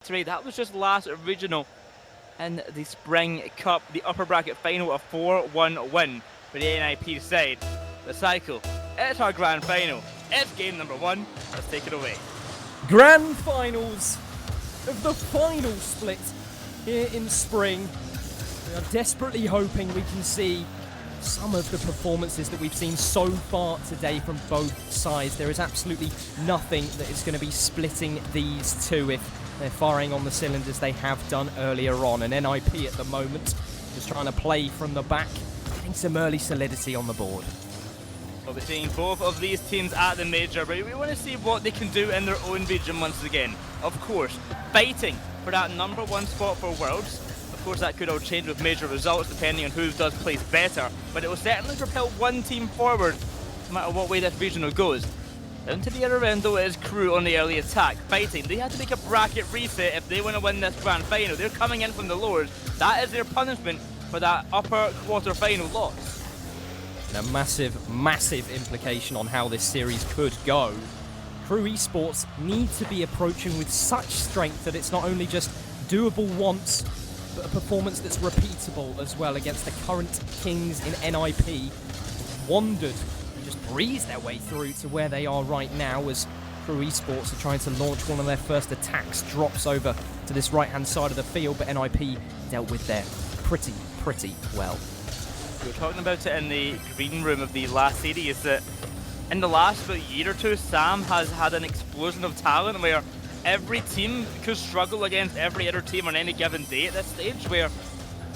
victory. That was just last regional in the Spring Cup, the upper bracket final, a 4-1 win for the NIP side. The cycle, it's our grand final. It's game number 1. Let's take it away. Grand finals of the final split here in Spring. We are desperately hoping we can see some of the performances that we've seen so far today from both sides. There is absolutely nothing that is going to be splitting these two if they're firing on the cylinders they have done earlier on. And NIP at the moment just trying to play from the back, getting some early solidity on the board. We'll be seeing both of these teams at the major, but we want to see what they can do in their own region once again. Of course, fighting for that #1 spot for Worlds. Of course, that could all change with major results depending on who does place better, but it will certainly propel one team forward no matter what way this regional goes. Down to the other end though is KRU on the early attack, fighting. They had to make a bracket reset if they want to win this grand final. They're coming in from the lowers. That is their punishment for that upper quarter-final loss. And a massive implication on how this series could go. KRU Esports need to be approaching with such strength that it's not only just doable once, but a performance that's repeatable as well against the current kings in NIP. Wandered and just breezed their way through to where they are right now as KRU Esports are trying to launch one of their first attacks. Drops over to this right-hand side of the field, but NIP dealt with there pretty well. We were talking about it in the green room of the last series that in the last about year or two, Sam has had an explosion of talent where every team could struggle against every other team on any given day at this stage, where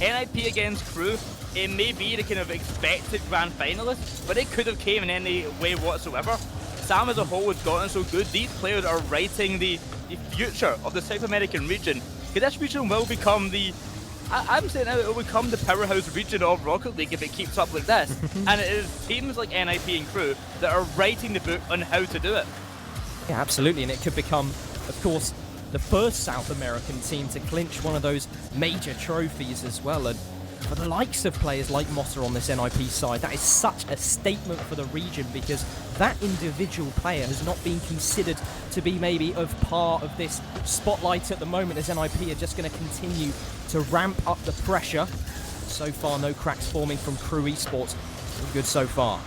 NIP against KRU, it may be the kind of expected grand finalists, but it could have came in any way whatsoever. Sam as a whole has gotten so good, these players are writing the future of the South American region. Because this region will become I'm saying now it will become the powerhouse region of Rocket League if it keeps up like this. And it is teams like NIP and KRU that are writing the book on how to do it. Yeah, absolutely, and it could become, of course, the first South American team to clinch one of those major trophies as well. And for the likes of players like Motta on this NIP side, that is such a statement for the region because that individual player has not been considered to be maybe of par of this spotlight at the moment, as NIP are just going to continue to ramp up the pressure. So far, no cracks forming from KRU Esports. Good so far.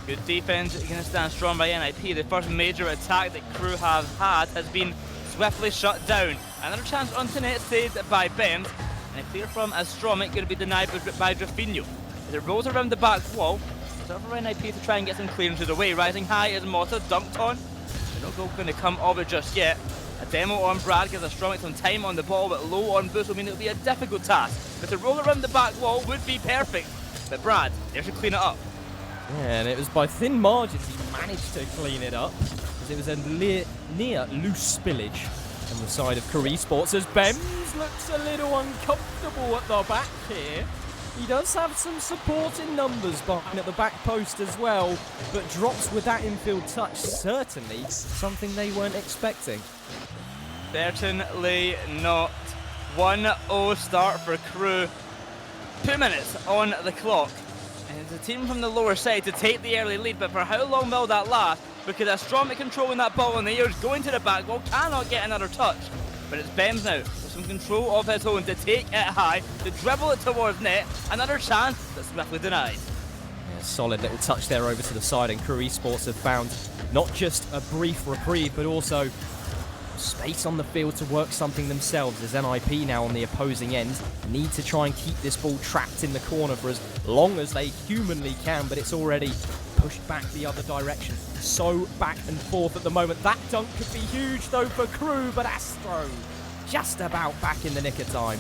Good defense, going to stand strong by NIP. The first major attack that KRU have had has been swiftly shut down. Another chance onto net saved by Bems. And a clear from Astromic going to be denied by Drafinho. As it rolls around the back wall, it's over for NIP to try and get some clearances away. Rising high is Motta, dunked on. No goal going to come of it just yet. A demo on Brad gives Astromic some time on the ball, but low on boost will mean it'll be a difficult task. But to roll around the back wall would be perfect. But Brad, there to clean it up. Yeah, and it was by thin margins he managed to clean it up, as it was a near loose spillage on the side of KRU Esports, as Bems looks a little uncomfortable at the back here. He does have some support in numbers behind at the back post as well, but drops with that infield touch, certainly something they weren't expecting. Certainly not. 1-0 start for KRU. 2 minutes on the clock. And it's a team from the lower side to take the early lead, but for how long will that last? Because Astromic controlling that ball in the air is going to the back wall, cannot get another touch. But it's Bems now, with some control of his own to take it high, to dribble it towards net. Another chance that's swiftly denied. Yeah, solid little touch there over to the side, and KRU Esports have found not just a brief reprieve, but also space on the field to work something themselves, as NIP now on the opposing end need to try and keep this ball trapped in the corner for as long as they humanly can, but it's already pushed back the other direction. So back and forth at the moment. That dunk could be huge though for KRU, but Astro just about back in the nick of time.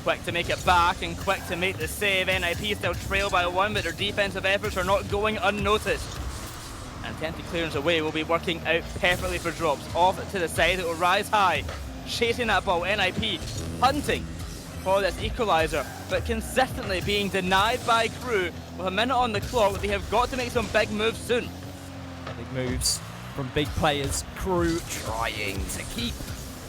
Quick to make it back and quick to make the save. NIP still trail by 1, but their defensive efforts are not going unnoticed. And attempted clearance away will be working out perfectly for drops. Off to the side, it will rise high. Chasing that ball, NIP hunting for this equaliser, but consistently being denied by KRU. With a minute on the clock, they have got to make some big moves soon. Big moves from big players. KRU trying to keep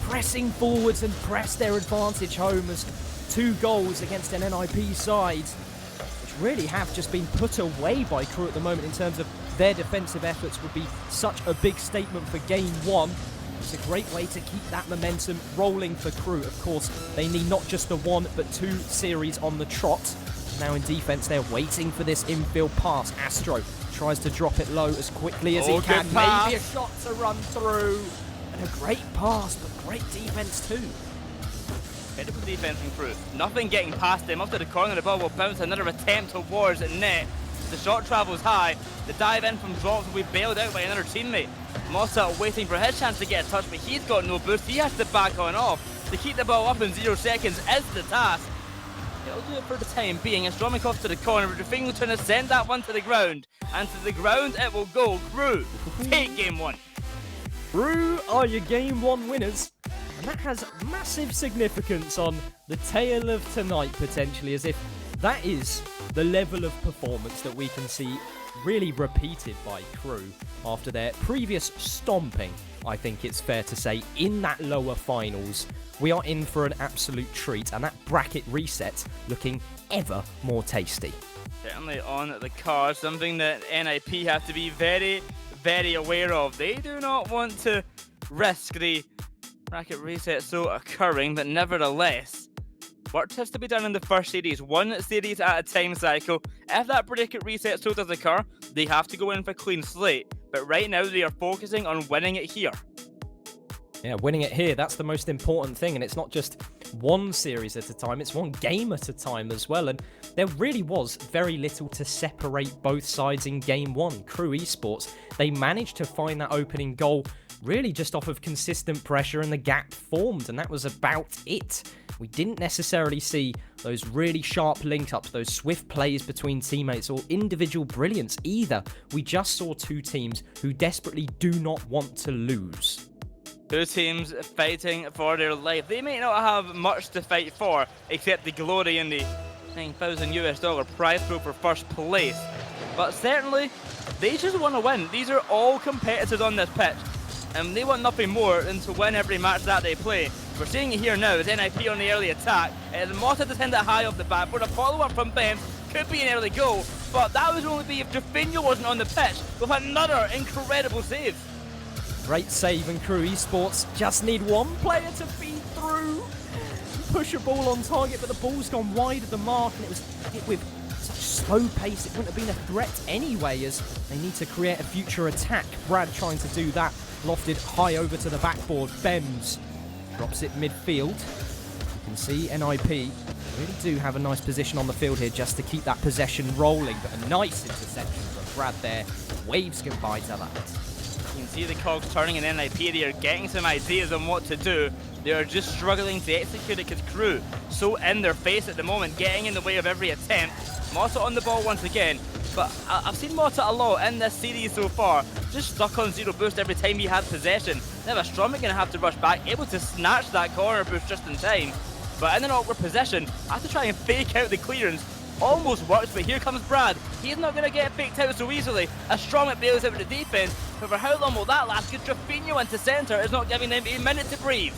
pressing forwards and press their advantage home, as 2 goals against an NIP side, which really have just been put away by KRU at the moment in terms of their defensive efforts, would be such a big statement for game 1. It's a great way to keep that momentum rolling for KRU. Of course, they need not just the 1, but 2 series on the trot. Now in defense, they're waiting for this infield pass. Astro tries to drop it low as quickly as he can. Maybe a shot to run through. And a great pass, but great defense too. Incredible defense from KRU. Nothing getting past him. Up to the corner, the ball will bounce. Another attempt towards the net. The shot travels high. The dive in from drops will be bailed out by another teammate. Mossa waiting for his chance to get a touch, but he's got no boost. He has to back on off. To keep the ball up in 0 seconds is the task. He'll do it for the time being. It's drumming off to the corner, but Jafin trying to send that one to the ground. And to the ground it will go. KRU take game 1. KRU are your game 1 winners. And that has massive significance on the tale of tonight, potentially, as if that is the level of performance that we can see really repeated by KRU after their previous stomping, I think it's fair to say, in that lower finals. We are in for an absolute treat, and that bracket reset looking ever more tasty. Certainly on the cards, something that NIP have to be very, very aware of. They do not want to risk the bracket reset so occurring, but nevertheless, work has to be done in the first series, 1 series at a time cycle. If that bracket reset so does occur, they have to go in for a clean slate. But right now, they are focusing on winning it here. Yeah, winning it here, that's the most important thing. And it's not just 1 series at a time, it's 1 game at a time as well. And there really was very little to separate both sides in game 1. KRU Esports, they managed to find that opening goal really just off of consistent pressure, and the gap formed, and that was about it. We didn't necessarily see those really sharp link-ups, those swift plays between teammates, or individual brilliance either. We just saw 2 teams who desperately do not want to lose. 2 teams fighting for their life. They may not have much to fight for, except the glory in the $9,000 prize pool for first place. But certainly, they just want to win. These are all competitors on this pitch, and they want nothing more than to win every match that they play. We're seeing it here now as NIP on the early attack. Motta to send it high off the bat, but a follow-up from Ben could be an early goal, but that would only be if Jafin wasn't on the pitch with another incredible save. Great save, and KRU Esports just need 1 player to feed through. Push a ball on target, but the ball's gone wide of the mark, and it was hit with such slow pace it wouldn't have been a threat anyway, as they need to create a future attack. Brad trying to do that, lofted high over to the backboard. Bems drops it midfield. You can see NIP really do have a nice position on the field here just to keep that possession rolling, but a nice interception from Brad there. Waves goodbye to that. You can see the cogs turning in NIP. They are getting some ideas on what to do. They are just struggling to execute it because KRU so in their face at the moment, getting in the way of every attempt. Motta on the ball once again, but I've seen Motta a lot in this series so far, just stuck on 0 boost every time he had possession. Now Stromic going to have to rush back, able to snatch that corner boost just in time, but in an awkward position, I have to try and fake out the clearance. Almost works, but here comes Brad. He's not going to get faked out so easily. Stromic bails out with the defense, but for how long will that last? Because Jafin into centre is not giving them a minute to breathe.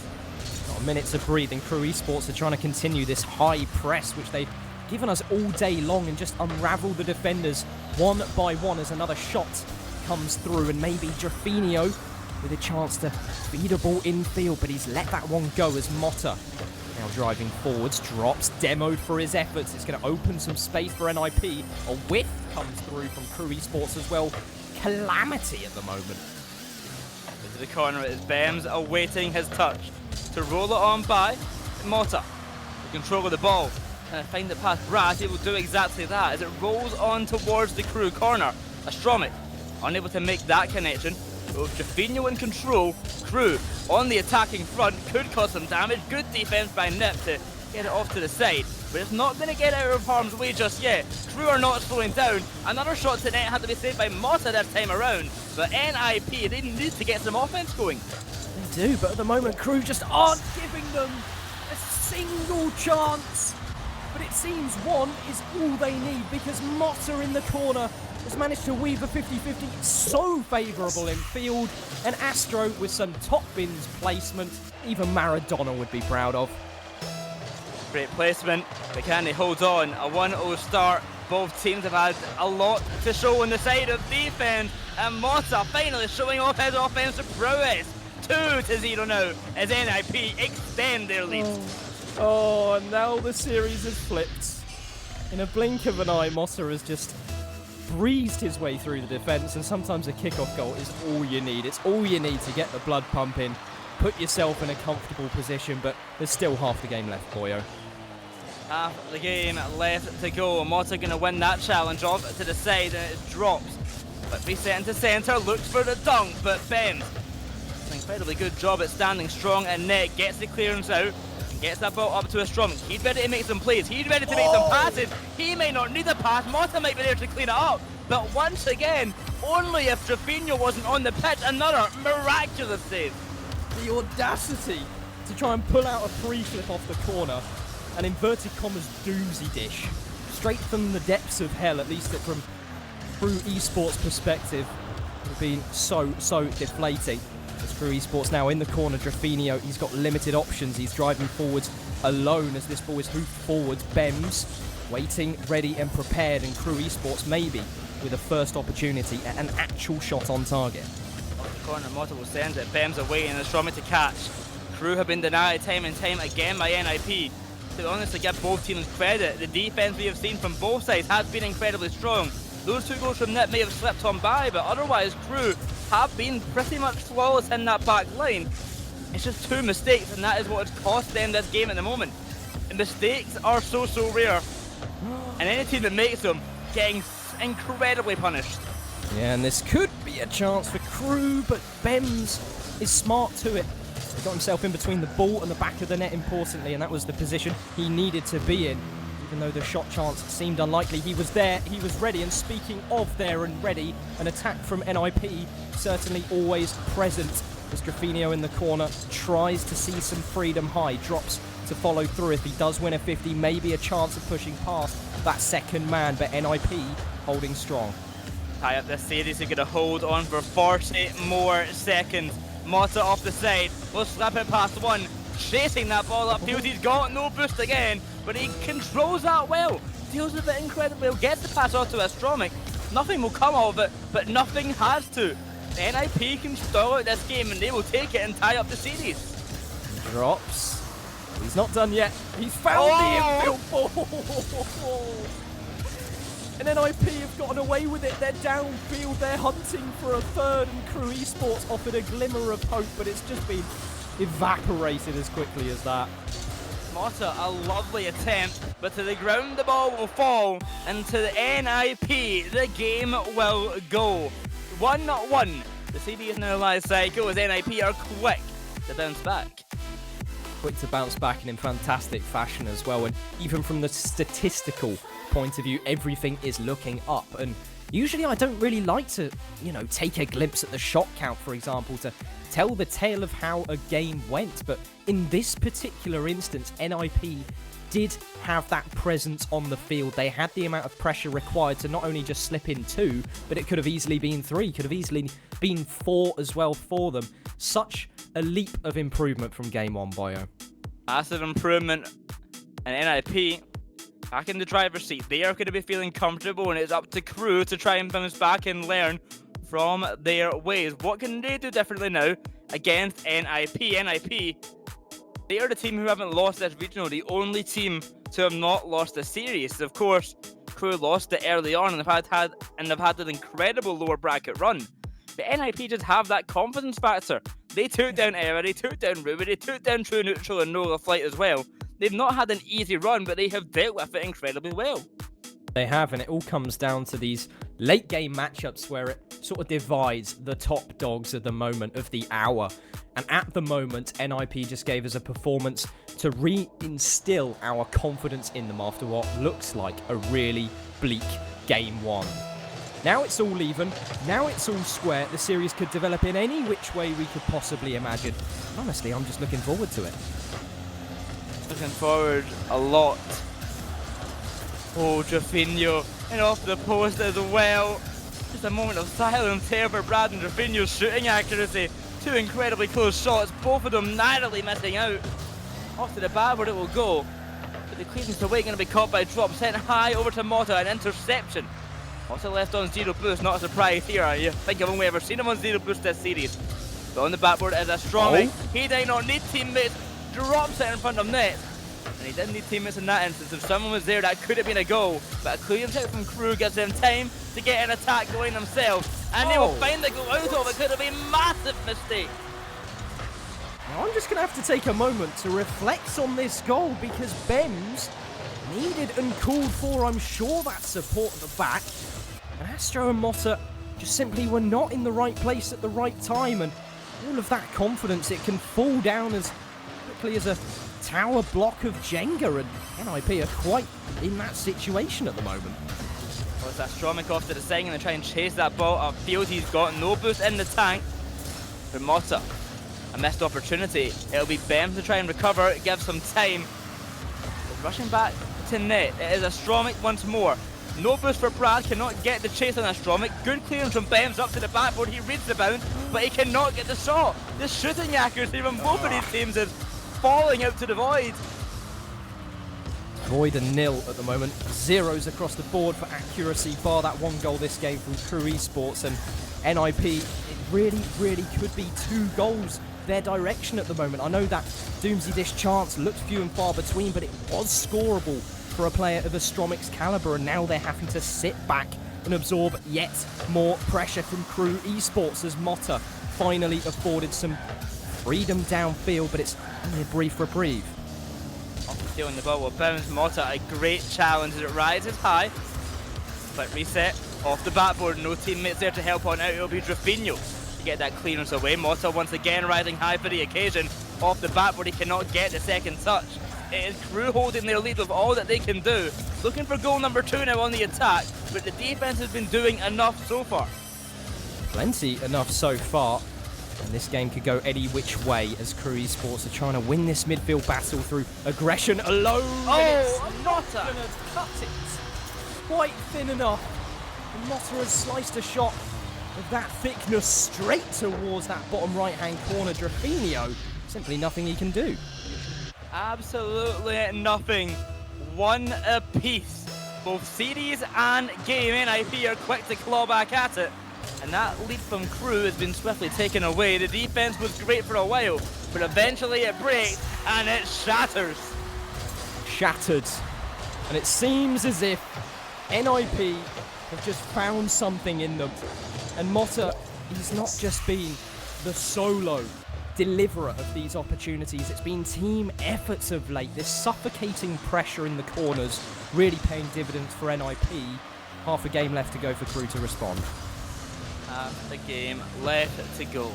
Not a minute to breathe, and KRU Esports are trying to continue this high press, which they've given us all day long, and just unravel the defenders one by one as another shot comes through, and maybe Jafinio with a chance to feed a ball infield, but he's let that one go as Motta now driving forwards, drops, demoed for his efforts. It's going to open some space for NIP. A whiff comes through from KRU Esports as well. Calamity at the moment. Into the corner is Bems awaiting his touch to roll it on by Motta. The control of the ball. And find it past Brad, he will do exactly that as it rolls on towards the KRU corner. Stromic unable to make that connection. With Jafino in control, KRU on the attacking front could cause some damage. Good defense by Nip to get it off to the side, but it's not going to get out of harm's way just yet. KRU are not slowing down. Another shot to net had to be saved by Motta this time around, but NIP, they need to get some offense going. They do, but at the moment KRU just aren't giving them a single chance. But it seems 1 is all they need, because Motta in the corner has managed to weave a 50-50 so favourable in field, and Astro with some top bins placement even Maradona would be proud of. Great placement, but can they hold on? A 1-0 start. Both teams have had a lot to show on the side of defense, and Motta finally showing off his offensive prowess. 2-0 now as NIP extend their lead. Oh, and now the series has flipped. In a blink of an eye, Motta has just breezed his way through the defense, and sometimes a kickoff goal is all you need. It's all you need to get the blood pumping, put yourself in a comfortable position, but there's still half the game left, Boyo. Half the game left to go. Motta going to win that challenge off to the side, and it drops. But reset into centre, looks for the dunk, but bends. An incredibly good job at standing strong, and net gets the clearance out. Gets that ball up to a Strong. He's ready to make some plays. He's ready to make some passes. He may not need a pass. Motta might be there to clean it up. But once again, only if Drafinho wasn't on the pitch, another miraculous save. The audacity to try and pull out a free flip off the corner. An inverted commas doomsy dish. Straight from the depths of hell, at least from KRU Esports perspective. It would have been so deflating. As KRU Esports now in the corner, Drafinho, he's got limited options. He's driving forwards alone as this ball is hoofed forwards. Bems waiting, ready and prepared, and KRU Esports maybe with a first opportunity at an actual shot on target. Off the corner, Motta will send it. Bems away and it's Strong to catch. KRU have been denied time and time again by NIP. To be honest, to give both teams credit, the defence we have seen from both sides has been incredibly strong. Those 2 goals from Nip may have slipped on by, but otherwise KRU have been pretty much flawless in that back line. It's just 2 mistakes, and that is what has cost them this game at the moment. And mistakes are so rare, and any team that makes them getting incredibly punished. Yeah, and this could be a chance for KRU, but Bems is smart to it. He got himself in between the ball and the back of the net, importantly, and that was the position he needed to be in. Even though the shot chance seemed unlikely, he was there, he was ready, and speaking of there and ready, an attack from NIP certainly always present. As Drafinho in the corner tries to see some freedom high, drops to follow through. If he does win a 50, maybe a chance of pushing past that second man, but NIP holding strong. Tie up this series, they're going to hold on for 40 more seconds. Motta off the side, will slap it past one, chasing that ball upfield. He's got no boost again, but he controls that well, deals with it incredibly well, gets the pass off to Astromic. Nothing will come of it, but nothing has to. NIP can stall out this game and they will take it and tie up the series. Drops. He's not done yet. He's found the infield ball. And NIP have gotten away with it. They're downfield. They're hunting for a third, and KRU Esports offered a glimmer of hope, but it's just been evaporated as quickly as that. Motta, a lovely attempt, but to the ground the ball will fall, and to the NIP the game will go. 1-1. The series now lies cycle as NIP are quick to bounce back. Quick to bounce back and in fantastic fashion as well, and even from the statistical point of view, everything is looking up. And usually I don't really like to, take a glimpse at the shot count, for example, to tell the tale of how a game went, but in this particular instance, NIP did have that presence on the field. They had the amount of pressure required to not only just slip in 2, but it could have easily been 3, could have easily been 4 as well for them. Such a leap of improvement from game 1, Boyo. Massive improvement, and NIP back in the driver's seat. They are going to be feeling comfortable, and it's up to KRU to try and bounce back and learn from their ways. What can they do differently now against NIP? NIP, they are the team who haven't lost this regional, the only team to have not lost the series. Of course, KRU lost it early on and they've had an incredible lower bracket run. But NIP just have that confidence factor. They took down Era, they took down Ruby, they took down True Neutral and Nola Flight as well. They've not had an easy run, but they have dealt with it incredibly well. They have, and it all comes down to these late game matchups where it sort of divides the top dogs of the moment, of the hour. And at the moment, NIP just gave us a performance to reinstill our confidence in them after what looks like a really bleak game 1. Now it's all even, now it's all square. The series could develop in any which way we could possibly imagine. Honestly, I'm just looking forward to it. Looking forward a lot. Oh, Drafinho, and off the post as well. Just a moment of silence here for Brad and Drafinho's shooting accuracy. 2 incredibly close shots, both of them narrowly missing out. Off to the bad where it will go. But the clearance away going to be caught by Drop, sent high over to Motta, an interception. Motta left on 0 boost, not a surprise here, are you? I think I've only ever seen him on 0 boost this series. But on the backboard is Astronomic. He did not need teammates, drops it in front of net. And he didn't need teammates in that instance. If someone was there, that could have been a goal. But a clean hit from KRU gives them time to get an attack going themselves. And they will find the goal out of it. Could have been a massive mistake. Now I'm just going to have to take a moment to reflect on this goal because Bems needed and called for, I'm sure, that support at the back. And Astro and Motta just simply were not in the right place at the right time. And all of that confidence, it can fall down as quickly as a tower block of Jenga, and NIP are quite in that situation at the moment. Well, it's Astronomic off to the second and try and chase that ball upfield. He's got no boost in the tank. For Motta, a missed opportunity. It'll be Bem to try and recover, give some time. But rushing back to net, it is Astronomic once more. No boost for Brad, cannot get the chase on Astronomic. Good clearance from Bems up to the backboard. He reads the bound, but he cannot get the shot. The shooting accuracy from both of these teams is falling out to the void. Void and nil at the moment. Zeros across the board for accuracy, bar that one goal this game from KRU Esports. And NIP, it really could be 2 goals their direction at the moment. I know that Doomsy Dish chance looked few and far between, but it was scoreable for a player of Astromic's caliber, and now they're having to sit back and absorb yet more pressure from KRU Esports as Motta finally afforded some freedom downfield, but it's only a brief reprieve. Off stealing the ball will bounce. Motta, a great challenge as it rises high. But reset off the backboard, no teammates there to help on out. It'll be Drafinho to get that clearance away. Motta once again rising high for the occasion. Off the backboard, he cannot get the second touch. It is KRU holding their lead with all that they can do. Looking for goal number 2 now on the attack, but the defense has been doing enough so far. Plenty enough so far. And this game could go any which way as KRU Esports are trying to win this midfield battle through aggression alone. Oh, Motta! Gonna cut it quite thin enough. And Motta has sliced a shot of that thickness straight towards that bottom right-hand corner. Drafinho, simply nothing he can do. Absolutely nothing. One apiece. Both series and game. NIP are quick to claw back at it. And that lead from KRU has been swiftly taken away. The defense was great for a while, but eventually it breaks and it shatters. Shattered. And it seems as if NIP have just found something in them. And Motta, he's not just been the solo deliverer of these opportunities. It's been team efforts of late. This suffocating pressure in the corners really paying dividends for NIP. Half a game left to go for KRU to respond. Half the game left to go.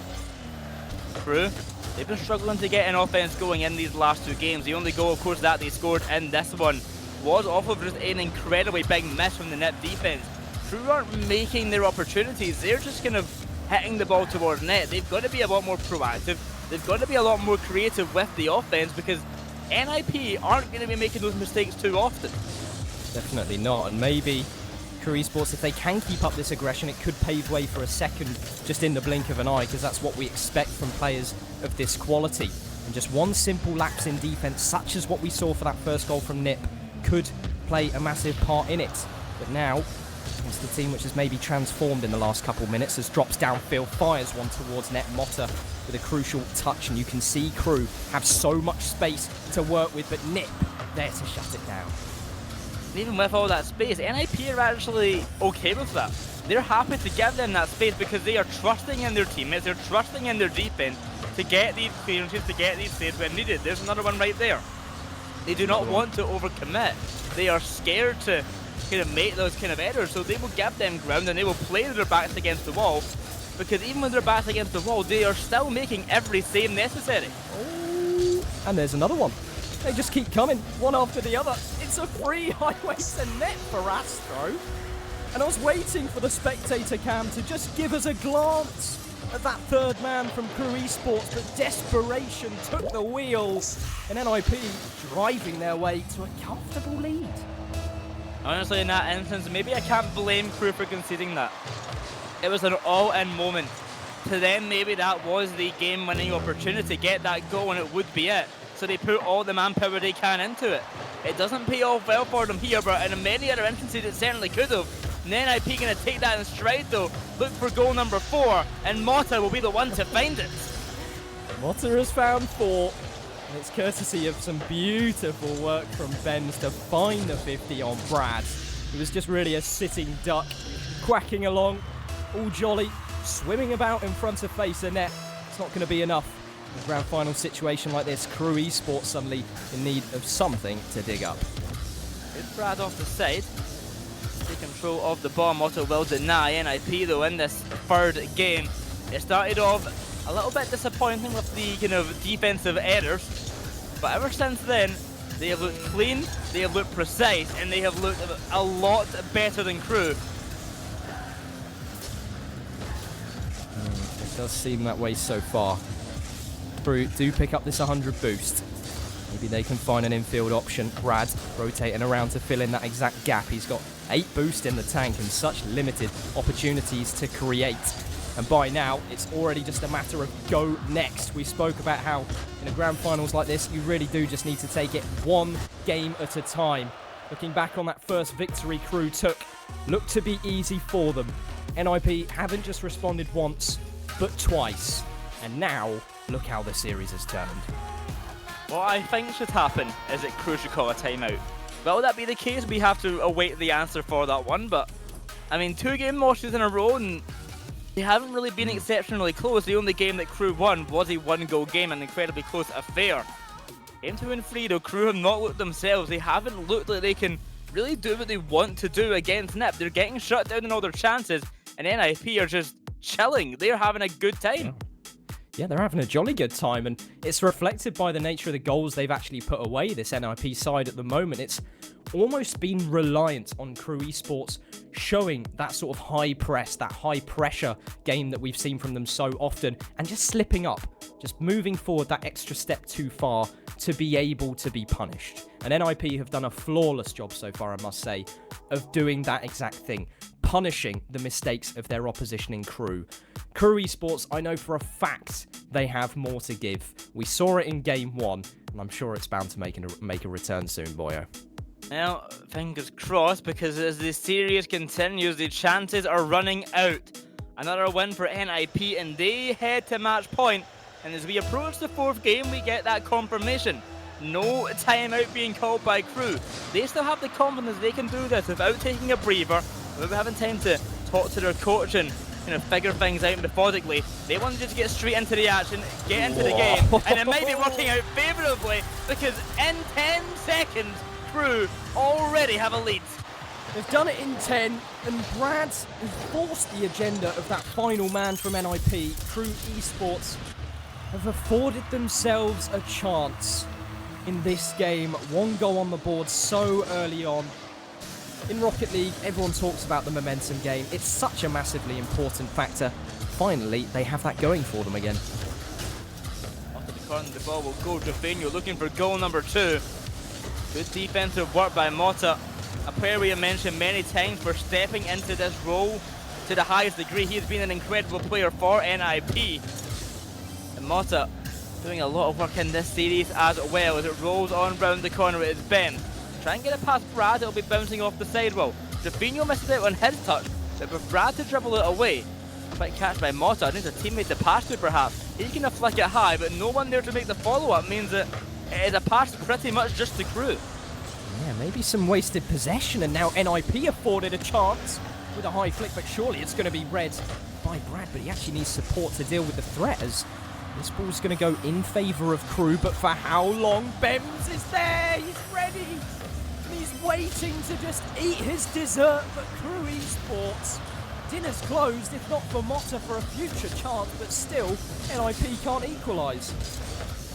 KRU, they've been struggling to get an offense going in these last 2 games. The only goal, of course, that they scored in this one was off of just an incredibly big miss from the net defense. KRU aren't making their opportunities. They're just kind of hitting the ball towards net. They've got to be a lot more proactive. They've got to be a lot more creative with the offense because NIP aren't going to be making those mistakes too often. Definitely not, and maybe KRU Esports, if they can keep up this aggression, it could pave way for a second just in the blink of an eye, because that's what we expect from players of this quality. And just one simple lapse in defense, such as what we saw for that first goal from NIP, could play a massive part in it. But now, it's the team which has maybe transformed in the last couple minutes, as drops downfield, fires one towards net. Motta with a crucial touch, and you can see KRU have so much space to work with, but NIP there to shut it down. Even with all that space, NIP are actually okay with that. They're happy to give them that space because they are trusting in their teammates, they're trusting in their defense to get these clearances, to get these saves when needed. There's another one right there. They do not want to overcommit. They are scared to kind of make those kind of errors, so they will give them ground and they will play their backs against the wall, because even when their backs against the wall, they are still making every save necessary. Oh, and there's another one. They just keep coming, one after the other. It's a free highway to net for Astro. And I was waiting for the spectator cam to just give us a glance at that third man from KRU Esports, but desperation took the wheels, and NIP driving their way to a comfortable lead. Honestly, in that instance, maybe I can't blame KRU for conceding that. It was an all-in moment. To them, maybe that was the game-winning opportunity, get that goal and it would be it. So they put all the manpower they can into it. It doesn't pay off well for them here, but in many other instances it certainly could have. And NIP going to take that in stride though, look for goal number 4, and Motta will be the one to find it. Motta has found 4. And it's courtesy of some beautiful work from Benz to find the 50 on Brad. He was just really a sitting duck, quacking along, all jolly, swimming about in front of FaZe net. It's not going to be enough. In a grand final situation like this, KRU Esports suddenly in need of something to dig up. Good Brad off the side. Take control of the ball. Motta will deny NIP though in this third game. It started off a little bit disappointing with the kind of defensive errors, but ever since then they have looked clean, they have looked precise, and they have looked a lot better than KRU. It does seem that way so far. KRU do pick up this 100 boost. Maybe they can find an infield option. Brad rotating around to fill in that exact gap. He's got 8 boost in the tank and such limited opportunities to create. And by now, it's already just a matter of go next. We spoke about how in a grand finals like this, you really do just need to take it one game at a time. Looking back on that first victory KRU took, looked to be easy for them. NIP haven't just responded once, but twice. And now, look how the series has turned. What I think should happen is that KRU should call a timeout. Will that be the case? We have to await the answer for that one, but I mean, 2 game losses in a row, and they haven't really been exceptionally close. The only game that KRU won was a 1-goal game, an incredibly close affair. Game 2 and 3 though, KRU have not looked themselves. They haven't looked like they can really do what they want to do against NIP. They're getting shut down in all their chances, and NIP are just chilling. They're having a good time. Yeah, they're having a jolly good time, and it's reflected by the nature of the goals they've actually put away, this NIP side at the moment. It's almost been reliant on KRU Esports showing that sort of high press, that high pressure game that we've seen from them so often, and just slipping up, just moving forward that extra step too far to be able to be punished. And NIP have done a flawless job so far, I must say, of doing that exact thing, punishing the mistakes of their opposition in KRU. KRU Esports, I know for a fact they have more to give. We saw it in game 1, and I'm sure it's bound to make a return soon, boyo. Well, fingers crossed, because as the series continues, the chances are running out. Another win for NIP, and they head to match point. And as we approach the 4th game, we get that confirmation. No timeout being called by KRU. They still have the confidence they can do this without taking a breather, without having time to talk to their coach and figure things out methodically. They want to just get straight into the action, get into the game, and it might be working out favourably, because in 10 seconds, KRU already have a lead. They've done it in 10, and Brad has forced the agenda of that final man from NIP. KRU Esports have afforded themselves a chance in this game. 1 goal on the board so early on. In Rocket League, everyone talks about the momentum game. It's such a massively important factor. Finally, they have that going for them again. After the corner, the ball will go. Drafinho looking for goal number 2. Good defensive work by Motta, a player we have mentioned many times for stepping into this role to the highest degree. He has been an incredible player for NIP. And Motta doing a lot of work in this series as well as it rolls on round the corner. It is Ben. Try and get it past Brad, it'll be bouncing off the sidewall. Drafinho misses out on his touch, but for Brad to dribble it away, quick catch by Motta. I think a teammate to pass to perhaps. He's going to flick it high, but no one there to make the follow-up means that it is a pass pretty much just to KRU. Yeah, maybe some wasted possession, and now NIP afforded a chance with a high flick, but surely it's going to be read by Brad, but he actually needs support to deal with the threat, as this ball's going to go in favour of KRU, but for how long? Bems is there, he's ready, and he's waiting to just eat his dessert, but KRU Esports, dinner's closed, if not for Motta for a future chance, but still, NIP can't equalise.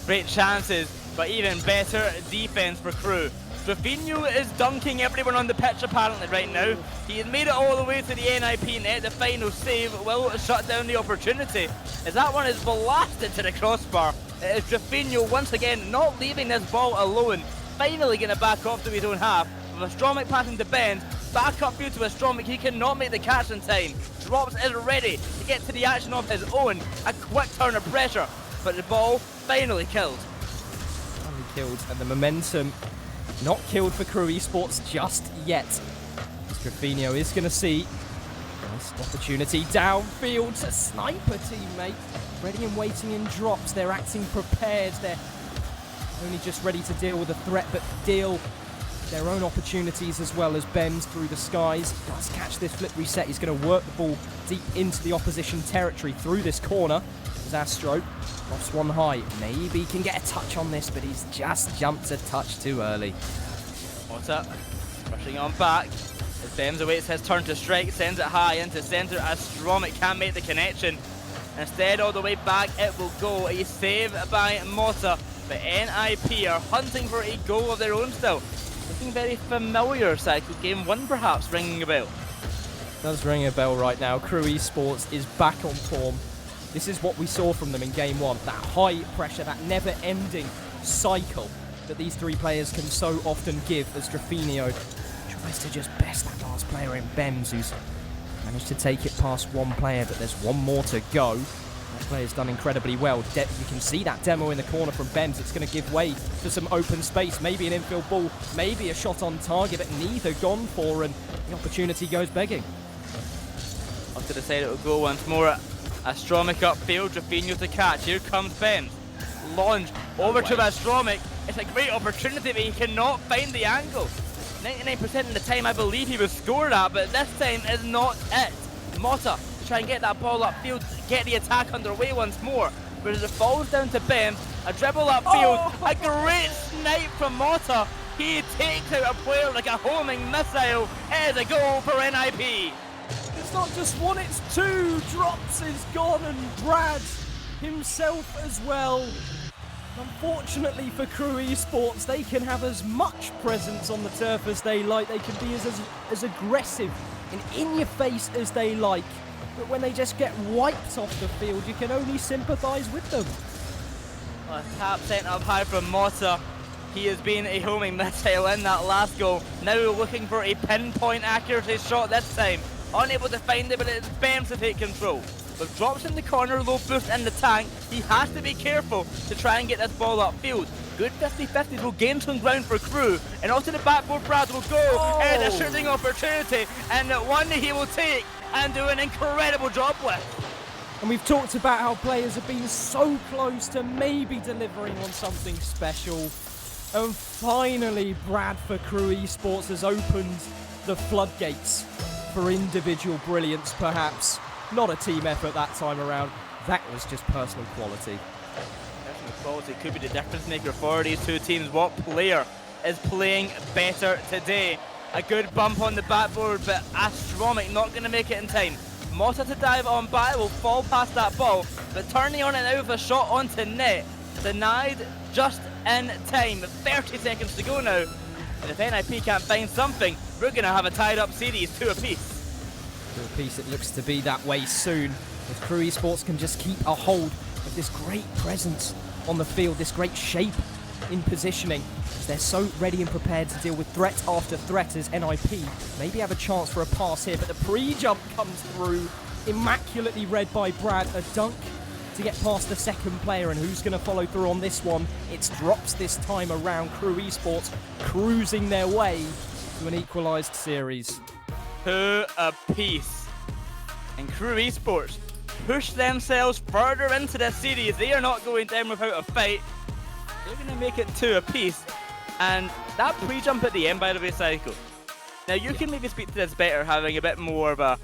Great chances, but even better defense for KRU. Drafinho is dunking everyone on the pitch apparently right now. He has made it all the way to the NIP net. The final save will shut down the opportunity, as that one is blasted to the crossbar. It is Drafinho once again not leaving this ball alone. Finally going to back off to his own half. With Astromic passing to Ben, back up here to Astromic. He cannot make the catch in time. Drops is ready to get to the action of his own. A quick turn of pressure, but the ball finally killed. Finally killed, and the momentum not killed for KRU Esports just yet. Drafinho is going to see nice opportunity downfield to sniper teammate. ready and waiting in drops. They're acting prepared. They're only just ready to deal with a threat, but deal their own opportunities as well. As Bems through the skies does catch this flip reset. He's going to work the ball deep into the opposition territory through this corner. As Astro lofts one high. Maybe he can get a touch on this, but he's just jumped a touch too early. What's up? Rushing on back. As Bems awaits his turn to strike, sends it high into centre. Astromic can't make the connection. Instead, all the way back it will go. A save by Mota, but NIP are hunting for a goal of their own still. Looking very familiar, Cycle. Game 1 perhaps ringing a bell. Does ring a bell right now. KRU Esports is back on form. This is what we saw from them in Game 1. That high pressure, that never-ending cycle that these three players can so often give, as Drafinio tries to just best that last player in Bems, who's managed to take it past one player, but there's one more to go. That player's done incredibly well. You can see that demo in the corner from Bems. It's going to give way to some open space, maybe an infield ball, maybe a shot on target, but neither gone for, and the opportunity goes begging. Up to the side it will go once more. Astromic upfield, Drafinio to catch. Here comes Bems. Launch over to Astromic. It's a great opportunity, but he cannot find the angle. 99% of the time I believe he was scored at, but this time is not it. Mota to try and get that ball upfield, get the attack underway once more. But as it falls down to Bems, a dribble upfield, a great snipe from Mota. He takes out a player like a homing missile. It is a goal for NIP. It's not just one, it's two. Drops is gone, and Brad himself as well. Unfortunately for KRU Esports, they can have as much presence on the turf as they like. They can be as aggressive and in your face as they like. But when they just get wiped off the field, you can only sympathise with them. Well, a tap sent up high from Mota. He has been a homing missile in that last goal. Now looking for a pinpoint accuracy shot this time. Unable to find it, but it's Bems to take control. With drops in the corner, low boost in the tank, he has to be careful to try and get this ball upfield. Good 50-50 will gain some ground for KRU, and off to the backboard Brad will go, and a shooting opportunity, and one he will take and do an incredible job with. And we've talked about how players have been so close to maybe delivering on something special. And finally, Brad for KRU Esports has opened the floodgates for individual brilliance, perhaps. Not a team effort that time around. That was just personal quality. Personal quality could be the difference maker for these two teams. What player is playing better today? A good bump on the backboard, but Astromic not going to make it in time. Mota to dive on by, will fall past that ball, but turning on it now with a shot onto net. Denied just in time. 30 seconds to go now. And if NIP can't find something, we're going to have a tied up series, 2 apiece. To a piece, it looks to be that way soon. If KRU Esports can just keep a hold of this great presence on the field, this great shape in positioning, as they're so ready and prepared to deal with threat after threat, as NIP maybe have a chance for a pass here, but the pre-jump comes through, immaculately read by Brad. A dunk to get past the second player, and who's going to follow through on this one? It's drops this time around. KRU Esports cruising their way to an equalised series. 2 apiece. And KRU Esports push themselves further into this series. They are not going down without a fight. They're going to make it 2 apiece. And that pre-jump at the end, by the way, Psycho. Now, you can maybe speak to this better, having a bit more of a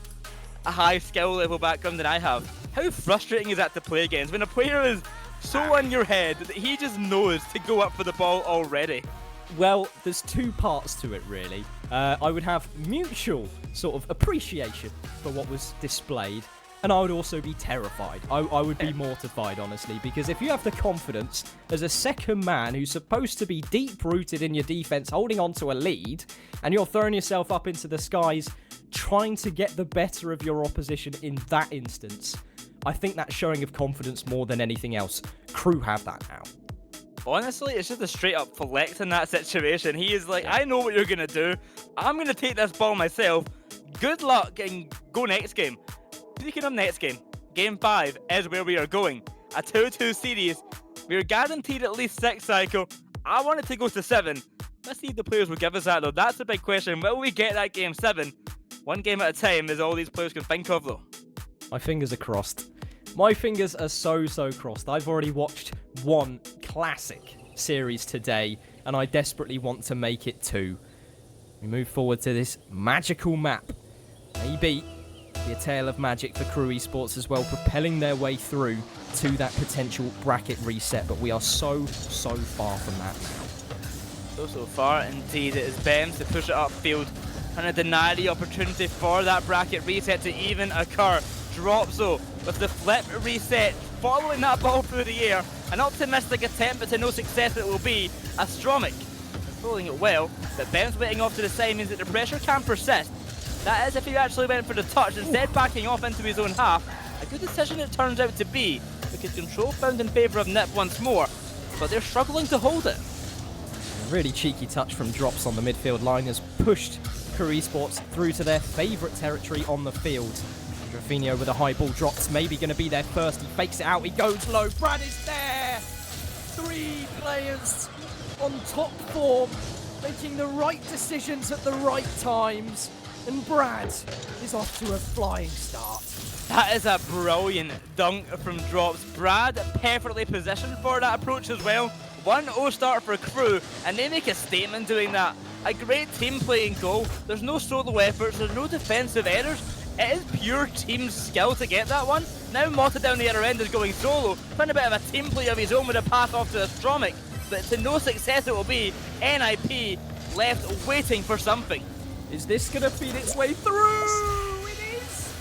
high skill level background than I have. How frustrating is that to play against when a player is so in your head that he just knows to go up for the ball already? Well, there's 2 parts to it, really. I would have mutual sort of appreciation for what was displayed, and I would also be terrified. I would be mortified, honestly, because if you have the confidence as a second man who's supposed to be deep-rooted in your defense, holding on to a lead, and you're throwing yourself up into the skies, trying to get the better of your opposition in that instance, I think that's showing of confidence more than anything else. KRU have that now. Honestly, it's just a straight up flex in that situation. He is like, I know what you're going to do. I'm going to take this ball myself. Good luck and go next game. Speaking of next game, game 5 is where we are going. A 2-2 series. We are guaranteed at least 6 cycle. I want it to go to 7. Let's see if the players will give us that though. That's the big question. Will we get that game 7? One game at a time is all these players can think of though. My fingers are crossed. My fingers are so crossed. I've already watched one classic series today, and I desperately want to make it 2. We move forward to this magical map. Maybe be a tale of magic for KRU Esports as well, propelling their way through to that potential bracket reset, but we are so far from that now. So far indeed. It is Bems to push it upfield, trying to deny the opportunity for that bracket reset to even occur. Drops though with the flip reset, following that ball through the air. An optimistic attempt, but to no success it will be. Astromic controlling it well, but Bems waiting off to the side means that the pressure can persist. That is if he actually went for the touch, instead backing off into his own half. A good decision it turns out to be, because control found in favour of Nip once more, but they're struggling to hold it. A really cheeky touch from Drops on the midfield line has pushed KRU Esports through to their favourite territory on the field. Rafinho with a high ball. Drops maybe going to be there first. He fakes it out, he goes low. Brad is there! 3 players on top form, making the right decisions at the right times. And Brad is off to a flying start. That is a brilliant dunk from Drops. Brad perfectly positioned for that approach as well. 1-0 start for KRU, and they make a statement doing that. A great team playing goal. There's no solo efforts, there's no defensive errors. It is pure team skill to get that one. Now Mota down the other end is going solo, trying a bit of a team play of his own with a pass off to Astromic. But to no success it will be. NIP left waiting for something. Is this going to feed its way through? It is!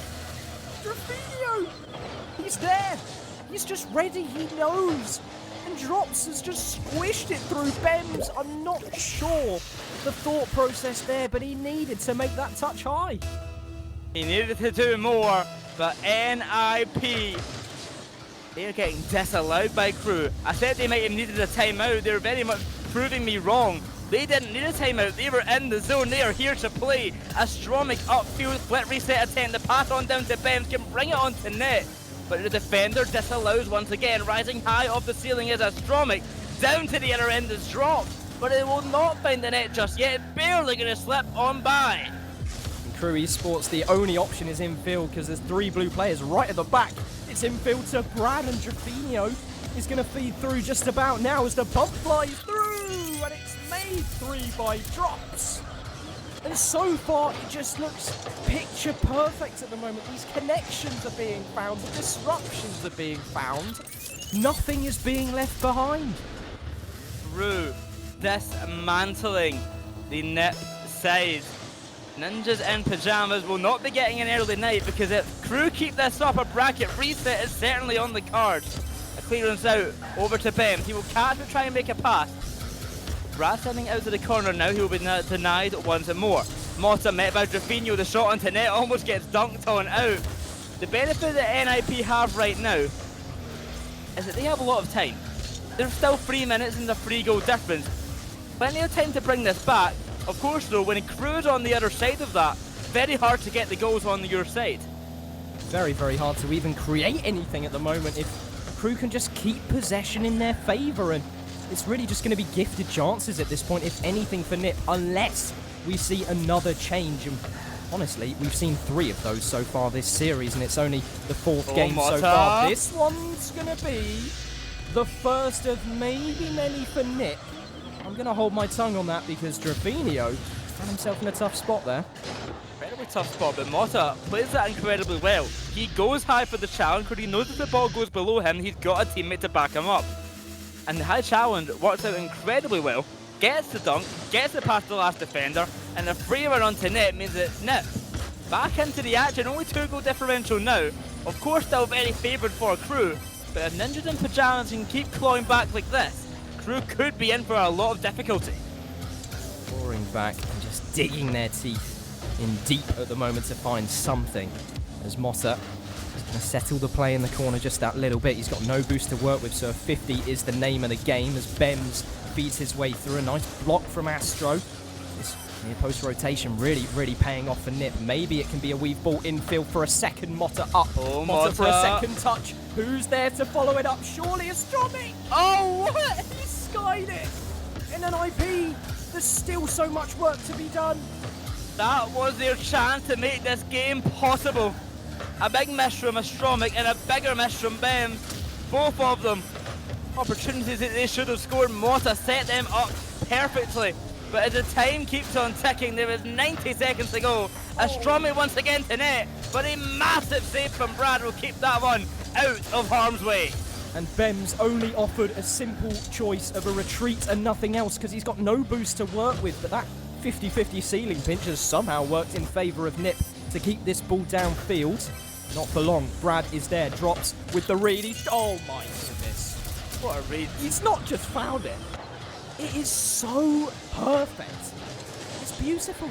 Rafinho! He's there! He's just ready, he knows! And Drops has just squished it through. Bems, I'm not sure the thought process there, but he needed to make that touch high. He needed to do more, but NIP, they're getting disallowed by KRU. I said they might have needed a timeout. They're very much proving me wrong. They didn't need a timeout. They were in the zone. They are here to play. Astromic upfield flip reset attempt. The pass on down to Bems can bring it onto net. But the defender disallows once again. Rising high off the ceiling is Astromic. Down to the other end is Dropped. But it will not find the net just yet. Barely going to slip on by. KRU Esports, the only option is infield because there's 3 blue players right at the back. It's infield to Brad, and Drafinho is going to feed through just about now as the bump flies through, and it's made 3 by Drops. And so far, it just looks picture perfect at the moment. These connections are being found, the disruptions are being found. Nothing is being left behind. KRU dismantling the Nip side. Ninjas in pyjamas will not be getting an early night, because if KRU keep this up, a bracket reset is certainly on the cards. A clearance out over to Bems. He will catch and try and make a pass. Brad sending out to the corner now. He will be denied once more. Mota met by Drafinho. The shot onto net almost gets dunked on out. The benefit that NIP have right now is that they have a lot of time. There's still 3 minutes in the 3 goal difference. Plenty of time to bring this back. Of course though, when KRU's on the other side of that, very hard to get the goals on your side. Very hard to even create anything at the moment if KRU can just keep possession in their favour, and it's really just going to be gifted chances at this point, if anything, for Nip, unless we see another change. And honestly, we've seen 3 of those so far this series, and it's only the 4th game so far. This one's going to be the first of maybe many for Nip. I'm going to hold my tongue on that because Drafinho found himself in a tough spot there. Incredibly tough spot, but Mota plays that incredibly well. He goes high for the challenge, because he knows if the ball goes below him, he's got a teammate to back him up. And the high challenge works out incredibly well. Gets the dunk, gets it past the last defender, and the free run onto net means that Nip back into the action. Only 2 goal differential now. Of course, still very favoured for KRU, but if Ninjas in pyjamas can keep clawing back like this, KRU could be in for a lot of difficulty. Pouring back and just digging their teeth in deep at the moment to find something, as Mota is going to settle the play in the corner just that little bit. He's got no boost to work with, so a 50 is the name of the game as Bems feeds his way through. A nice block from Astro. This near post rotation really paying off for Nip. Maybe it can be a weave ball infield for a second. Mota up. Oh, Mota for a second touch. Who's there to follow it up? Surely Astronomy. Oh, what? He skied it. In an IP, there's still so much work to be done. That was their chance to make this game possible. A big miss from Astromic and a bigger miss from Bems. Both of them opportunities that they should have scored. Mota set them up perfectly. But as the time keeps on ticking, there is 90 seconds to go. Astromic once again to net, but a massive save from Brad will keep that one out of harm's way. And Bems only offered a simple choice of a retreat and nothing else because he's got no boost to work with. But that 50-50 ceiling pinch has somehow worked in favour of Nip to keep this ball downfield. Not for long. Brad is there, drops with the read. Oh my goodness. What a read. He's not just found it. It is so perfect. It's beautiful.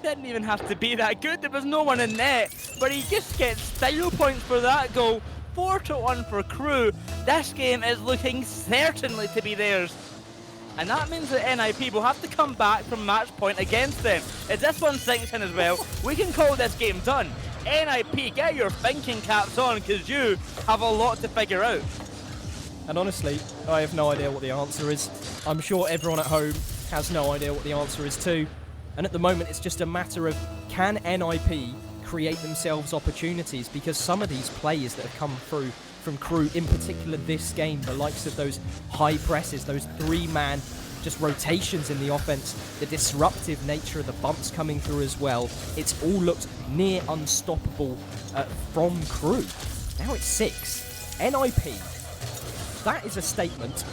Didn't even have to be that good. There was no one in net, but he just gets style points for that goal. 4-1 for KRU. This game is looking certainly to be theirs. And that means that NIP will have to come back from match point against them. If this one sinks in as well, we can call this game done. NIP, get your thinking caps on, because you have a lot to figure out. And honestly, I have no idea what the answer is. I'm sure everyone at home has no idea what the answer is too. And at the moment, it's just a matter of, can NIP create themselves opportunities? Because some of these players that have come through from KRU, in particular this game, the likes of those high presses, those three-man just rotations in the offense, the disruptive nature of the bumps coming through as well, it's all looked near unstoppable from KRU. Now it's 6. NIP, that is a statement.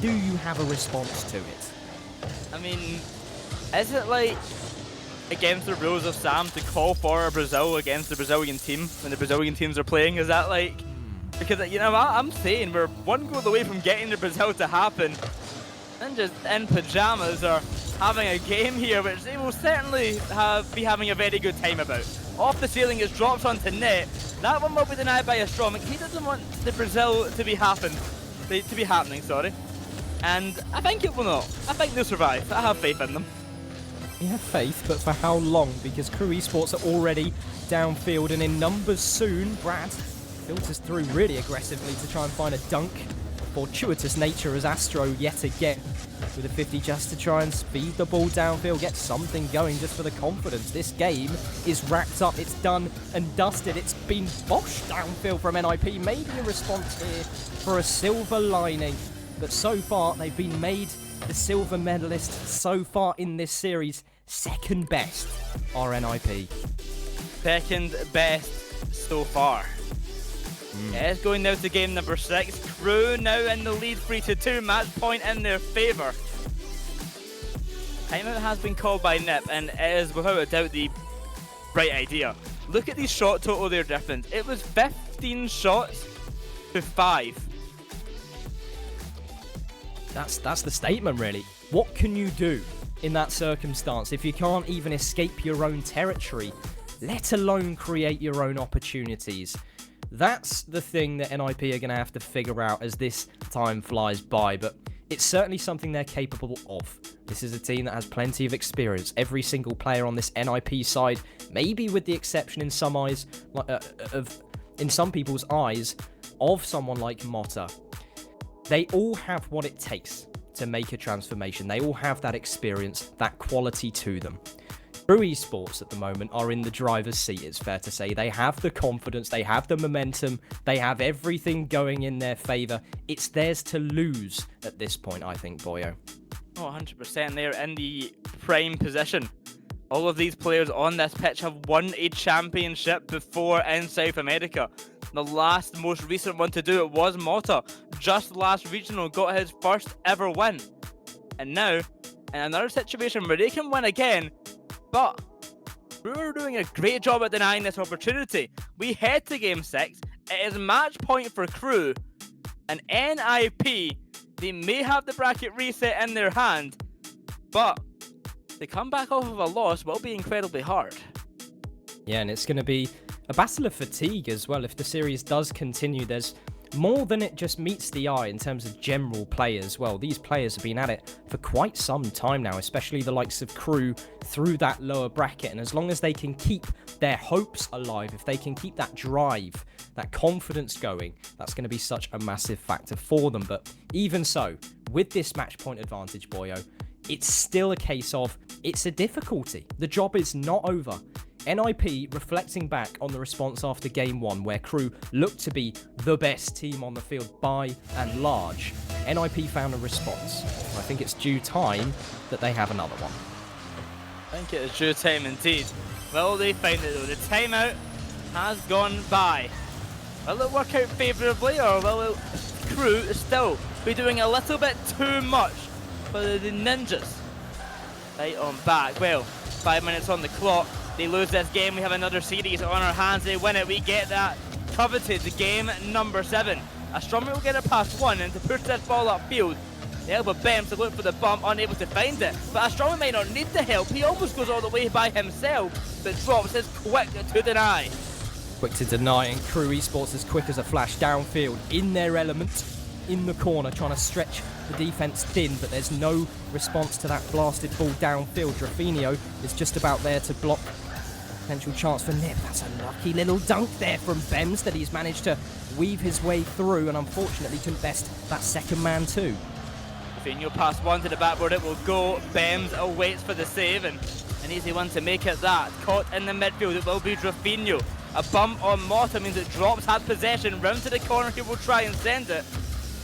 Do you have a response to it? I mean, is it like against the rules of Sam to call for a Brazil against the Brazilian team when the Brazilian teams are playing? Is that like, because you know I'm saying we're one goal away from getting the Brazil to happen, and just in pajamas are having a game here, which they will certainly be having a very good time about. Off the ceiling, is dropped onto net. That one will be denied by Astromic. He doesn't want the Brazil to be happening, sorry. And I think it will not. I think they'll survive. I have faith in them. You have faith, but for how long? Because KRU Esports are already downfield and in numbers soon. Brad filters through really aggressively to try and find a dunk. Fortuitous nature as Astro yet again with a 50 just to try and speed the ball downfield, get something going just for the confidence. This game is wrapped up, it's done and dusted. It's been boshed downfield from NIP. Maybe a response here for a silver lining, but so far they've been made the silver medalist so far in this series. Second best are NIP. Second best so far. Yeah, it's going now to game number 6. KRU now in the lead, 3-2, match point in their favour. Timeout has been called by Nip, and it is without a doubt the right idea. Look at the shot total there difference. It was 15 shots to 5. That's the statement, really. What can you do in that circumstance if you can't even escape your own territory, let alone create your own opportunities? That's the thing that NIP are going to have to figure out as this time flies by, but it's certainly something they're capable of. This is a team that has plenty of experience. Every single player on this NIP side, maybe with the exception in some eyes, in some people's eyes, of someone like Mota. They all have what it takes to make a transformation. They all have that experience, that quality to them. KRU Esports at the moment are in the driver's seat, it's fair to say. They have the confidence, they have the momentum, they have everything going in their favour. It's theirs to lose at this point, I think, Boyo. Oh, 100%. They're in the prime position. All of these players on this pitch have won a championship before in South America. The most recent one to do it was Mota. Just last regional got his first ever win. And now, in another situation where they can win again, but we're doing a great job at denying this opportunity. We head to game 6. It is match point for KRU. And NIP, they may have the bracket reset in their hand, but the comeback off of a loss will be incredibly hard. Yeah, and it's going to be a battle of fatigue as well. If the series does continue, there's more than it just meets the eye in terms of general play as well. These players have been at it for quite some time now, especially the likes of KRU through that lower bracket. And as long as they can keep their hopes alive, if they can keep that drive, that confidence going, that's going to be such a massive factor for them. But even so, with this match point advantage, Boyo, it's still a case of, it's a difficulty. The job is not over. NIP, reflecting back on the response after Game 1, where KRU looked to be the best team on the field by and large, NIP found a response. I think it's due time that they have another one. I think it is due time indeed. Will they find it though? The timeout has gone by. Will it work out favourably, or will KRU still be doing a little bit too much for the Ninjas? Right on back. Well, 5 minutes on the clock. They lose this game. We have another series on our hands. They win it. We get that coveted game number 7. Astronomy will get it past 1, and to push this ball upfield, the help of Bems to look for the bump, unable to find it. But Astronomy might not need the help. He almost goes all the way by himself, but drops his quick to deny. Quick to deny, and KRU Esports as quick as a flash downfield, in their element, in the corner, trying to stretch the defense thin, but there's no response to that blasted ball downfield. Drafinio is just about there to block potential chance for Nip. That's a lucky little dunk there from Bems that he's managed to weave his way through, and unfortunately couldn't best that second man too. Drafinio past 1 to the backboard, it will go. Bems awaits for the save, and an easy one to make it that. Caught in the midfield, it will be Drafinio. A bump on Mota means it drops, has possession, round to the corner, he will try and send it.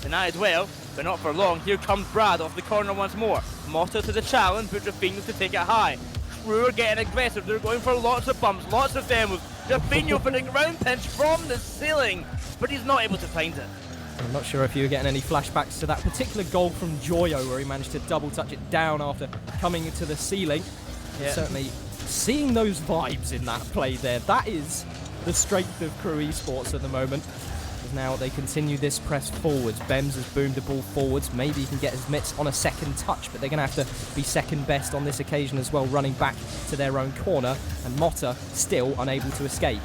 Denied well, but not for long. Here comes Brad off the corner once more. Mota to the challenge, but Drafinio to take it high. KRU are getting aggressive, they're going for lots of bumps, lots of demos. Drafinio for the ground pinch from the ceiling, but he's not able to find it. I'm not sure if you were getting any flashbacks to that particular goal from Joyo, where he managed to double touch it down after coming into the ceiling. Yeah. Certainly seeing those vibes in that play there, that is the strength of KRU Esports at the moment. Now they continue this press forwards. Bems has boomed the ball forwards. Maybe he can get his mitts on a second touch, but they're going to have to be second best on this occasion as well, running back to their own corner, and Mota still unable to escape.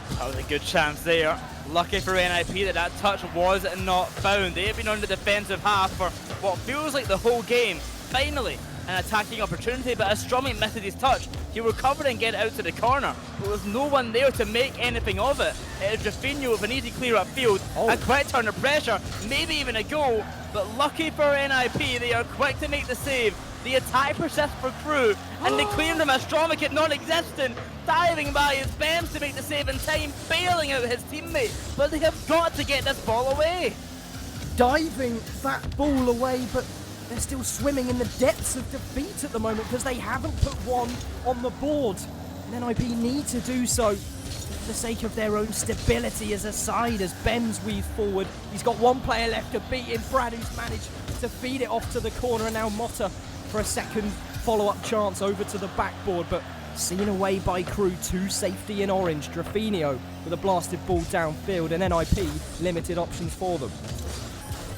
That was a good chance there. Lucky for NIP that touch was not found. They have been on the defensive half for what feels like the whole game. Finally, an attacking opportunity, but Astronomy missed his touch. He recovered and get out to the corner, but there was no one there to make anything of it. It is Drafinio with an easy clear upfield, a quick turn of pressure, maybe even a goal, but lucky for NIP, they are quick to make the save. The attack persists for KRU, and they cleared him. Astronomic at non-existent, diving by his Bems to make the save in time, bailing out his teammate, but they have got to get this ball away. Diving that ball away, but they're still swimming in the depths of defeat at the moment because they haven't put one on the board. And NIP need to do so for the sake of their own stability as a side, as Bems weaves forward. He's got one player left to beat him, Brad, who's managed to feed it off to the corner, and now Mota for a second follow-up chance over to the backboard, but seen away by KRU to safety in orange. Drafinio with a blasted ball downfield, and NIP limited options for them.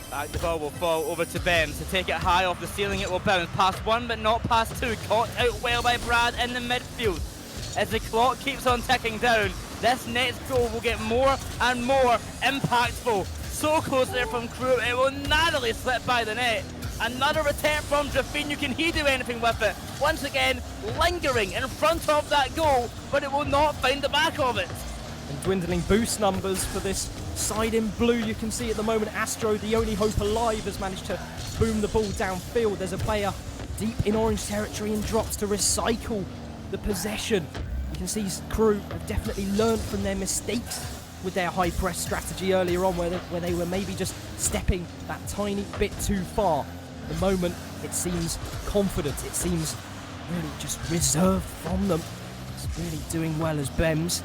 Back the ball will fall over to Bems to take it high off the ceiling. It will bounce past 1 but not past 2. Caught out well by Brad in the midfield. As the clock keeps on ticking down, this next goal will get more and more impactful. So close there from KRU, it will narrowly slip by the net. Another attempt from Drafinio, can he do anything with it? Once again, lingering in front of that goal, but it will not find the back of it. And dwindling boost numbers for this side in blue. You can see at the moment Astro, the only hope alive, has managed to boom the ball downfield. There's a player deep in orange territory and drops to recycle the possession. You can see KRU have definitely learned from their mistakes with their high press strategy earlier on, where they were maybe just stepping that tiny bit too far. At the moment it seems confident, it seems really just reserved from them. It's really doing well as Bems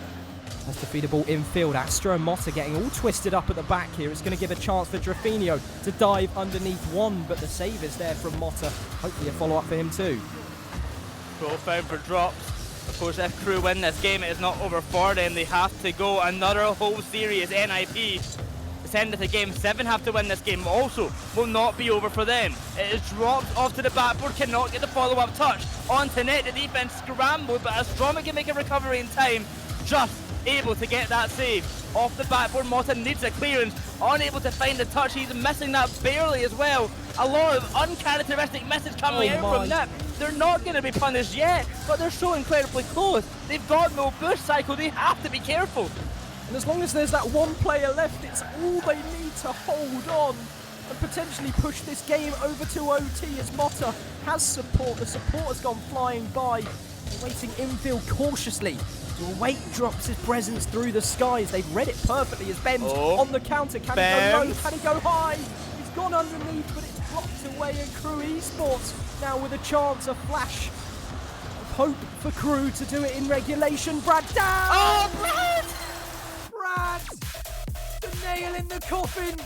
has to feed a ball infield. Astro and Mota getting all twisted up at the back here. It's going to give a chance for Drafinio to dive underneath one, but the save is there from Mota. Hopefully a follow-up for him too. Goal found for drops. Of course, if KRU win this game, it is not over for them. They have to go another whole series. NIP, to send it to game 7, have to win this game also. Will not be over for them. It is dropped off to the backboard, cannot get the follow-up touch. On to net, the defense scrambled, but Astronomy can make a recovery in time. Just able to get that save. Off the backboard, Mota needs a clearance. Unable to find the touch, he's missing that barely as well. A lot of uncharacteristic misses coming out from Nip. They're not going to be punished yet, but they're so incredibly close. They've got no boost cycle, they have to be careful. And as long as there's that one player left, it's all they need to hold on and potentially push this game over to OT, as Mota has support. The support has gone flying by. Waiting infield cautiously to await Drops' presence through the skies. They've read it perfectly as Ben's on the counter. Can he go low? Can he go high? He's gone underneath, but it's blocked away, and KRU Esports now with a chance, a flash of hope for KRU to do it in regulation. Brad down! Oh, Brad! Brad! The nail in the coffin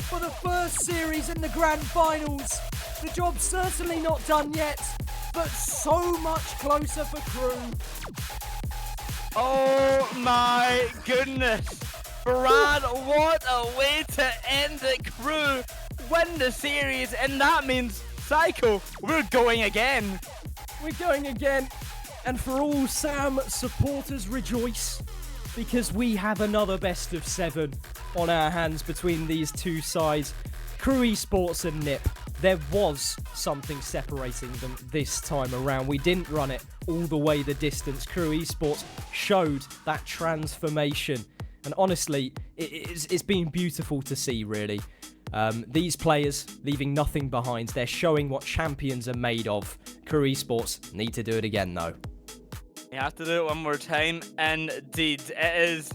for the first series in the grand finals. The job's certainly not done yet, but so much closer for KRU. Oh my goodness. Brad, what a way to end it. KRU win the series, and that means, Psycho, we're going again. We're going again, and for all Sam supporters, rejoice, because we have another best of 7 on our hands between these two sides. KRU Esports and NIP. There was something separating them this time around. We didn't run it all the way the distance. KRU Esports showed that transformation. And honestly, it's been beautiful to see, really. These players leaving nothing behind. They're showing what champions are made of. KRU Esports need to do it again, though. You have to do it one more time. Indeed, it is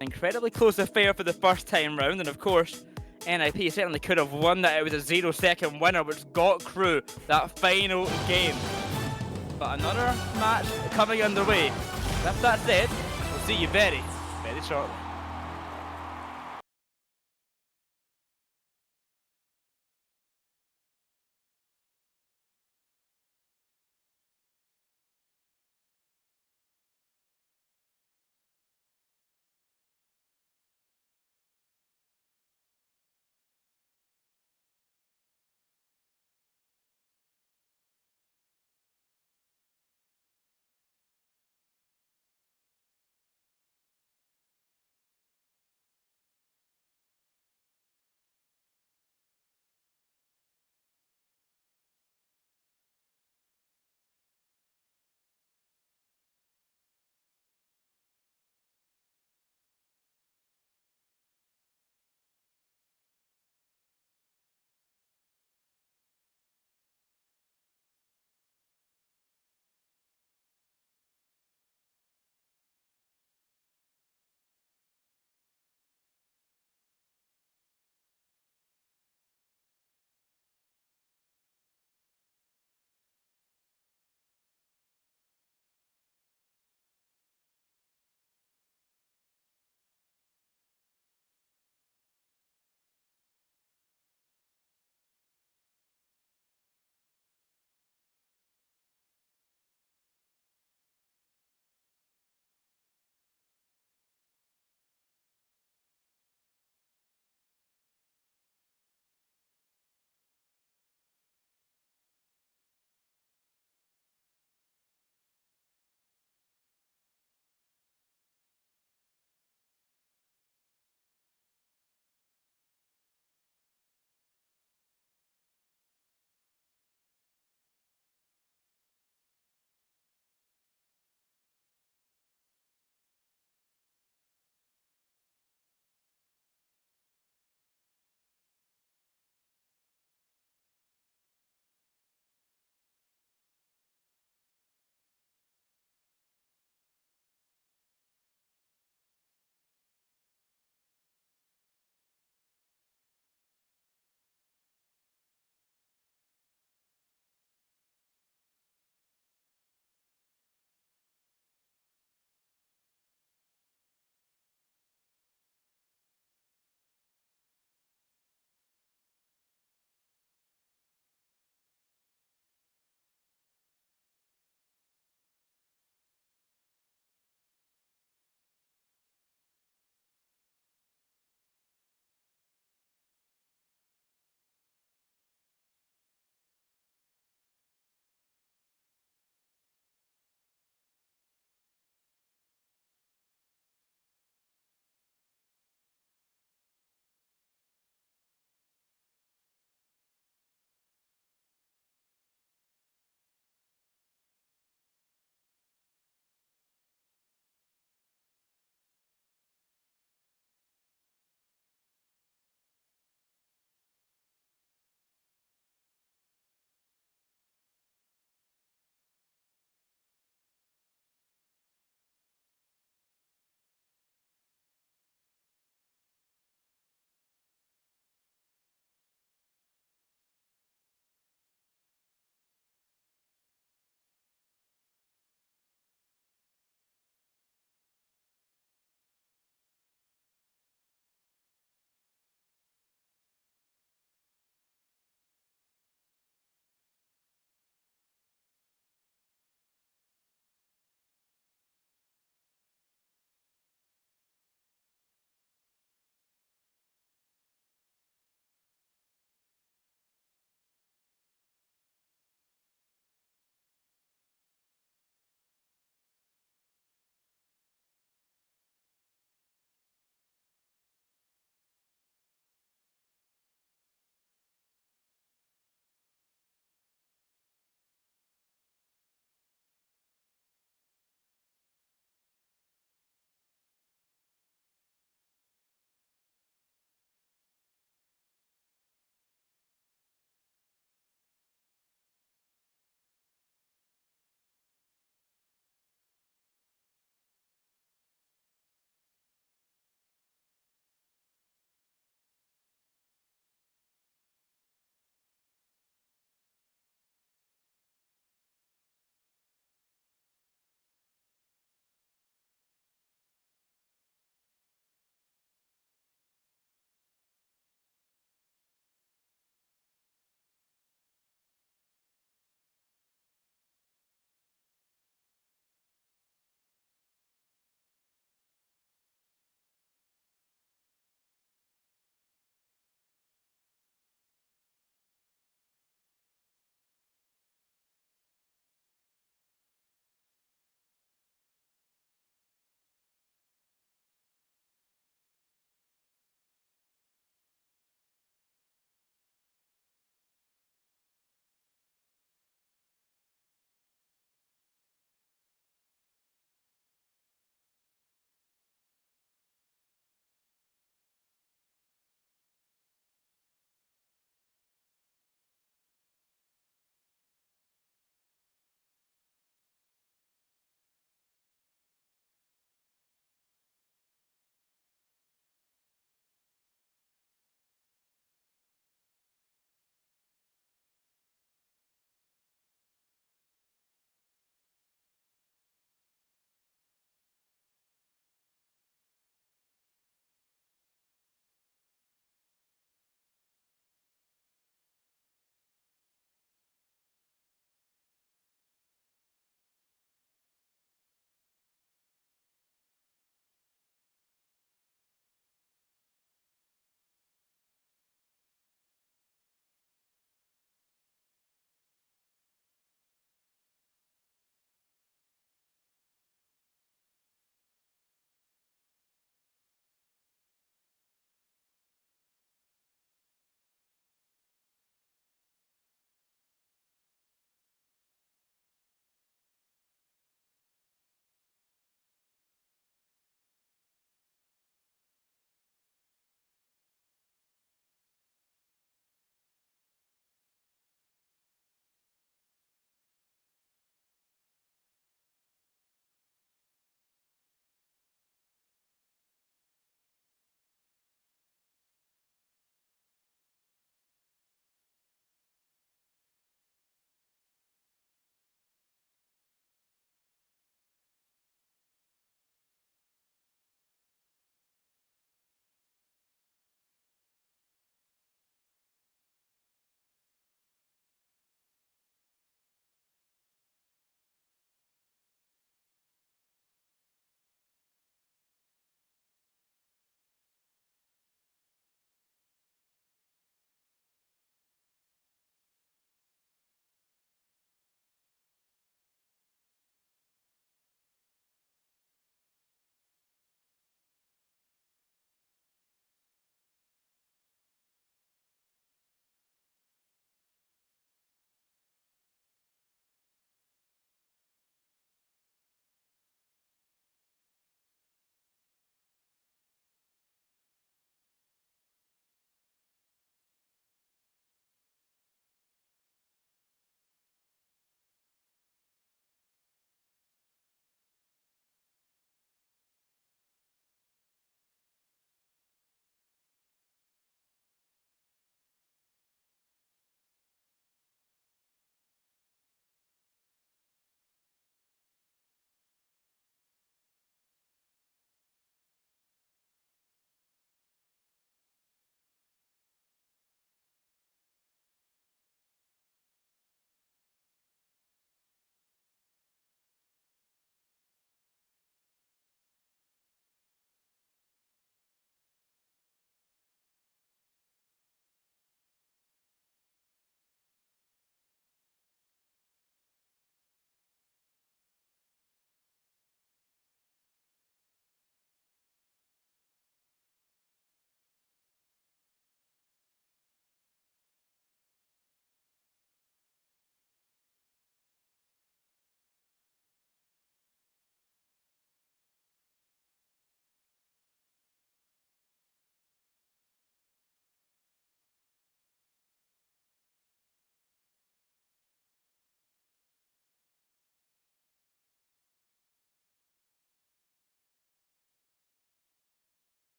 an incredibly close affair for the first time round. And of course, NIP certainly could have won that. It was a 0-second winner, which got KRU that final game. But another match coming underway. With that said, we'll see you very, very shortly.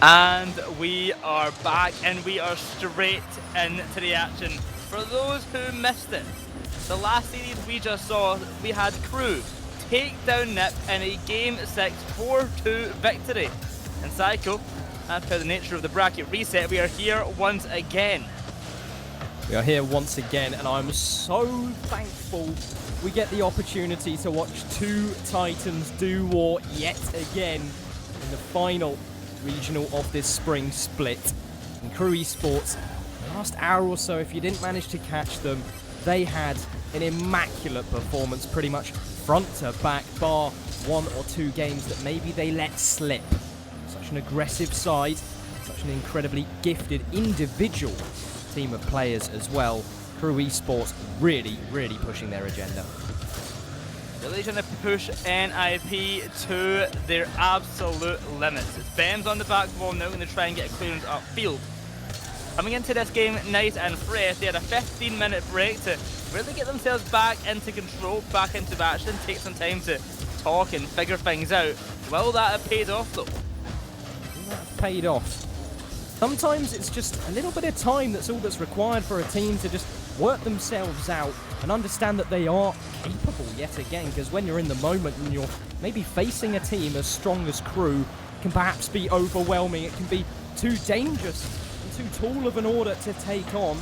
And we are back, and we are straight into the action. For those who missed it, the last series we just saw, we had KRU take down NIP in a Game 6 4-2 victory. And Psycho, as per the nature of the bracket reset, we are here once again. We are here once again, and I'm so thankful we get the opportunity to watch two Titans do war yet again in the final regional of this spring split. In KRU Esports, the last hour or so, if you didn't manage to catch them, they had an immaculate performance pretty much front to back, bar one or two games that maybe they let slip. Such an aggressive side, such an incredibly gifted individual team of players as well. KRU Esports really, really pushing their agenda. Really trying to push NIP to their absolute limits. It's Ben's on the back wall now, going to try and get a clearance upfield. Coming into this game nice and fresh, they had a 15-minute break to really get themselves back into control, back into action, take some time to talk and figure things out. Will that have paid off though? Will that have paid off? Sometimes it's just a little bit of time that's all that's required for a team to just work themselves out and understand that they are capable yet again, because when you're in the moment and you're maybe facing a team as strong as KRU, it can perhaps be overwhelming, it can be too dangerous and too tall of an order to take on,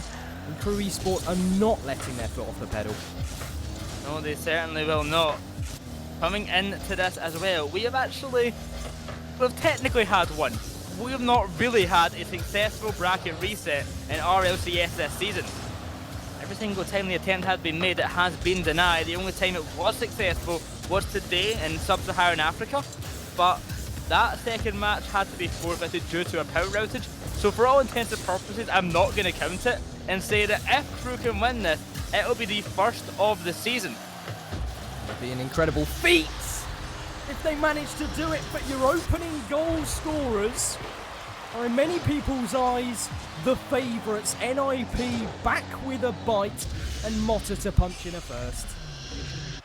and KRU Esports are not letting their foot off the pedal. No, they certainly will not. Coming into this as well, we've technically had one. We have not really had a successful bracket reset in RLCS this season. Every single time the attempt has been made, it has been denied. The only time it was successful was today in Sub-Saharan Africa, but that second match had to be forfeited due to a power outage. So for all intents and purposes, I'm not going to count it and say that if KRU can win this, it will be the first of the season. It would be an incredible feat if they manage to do it, but your opening goal scorers are in many people's eyes the favourites. NIP back with a bite and Motta to punch in a first.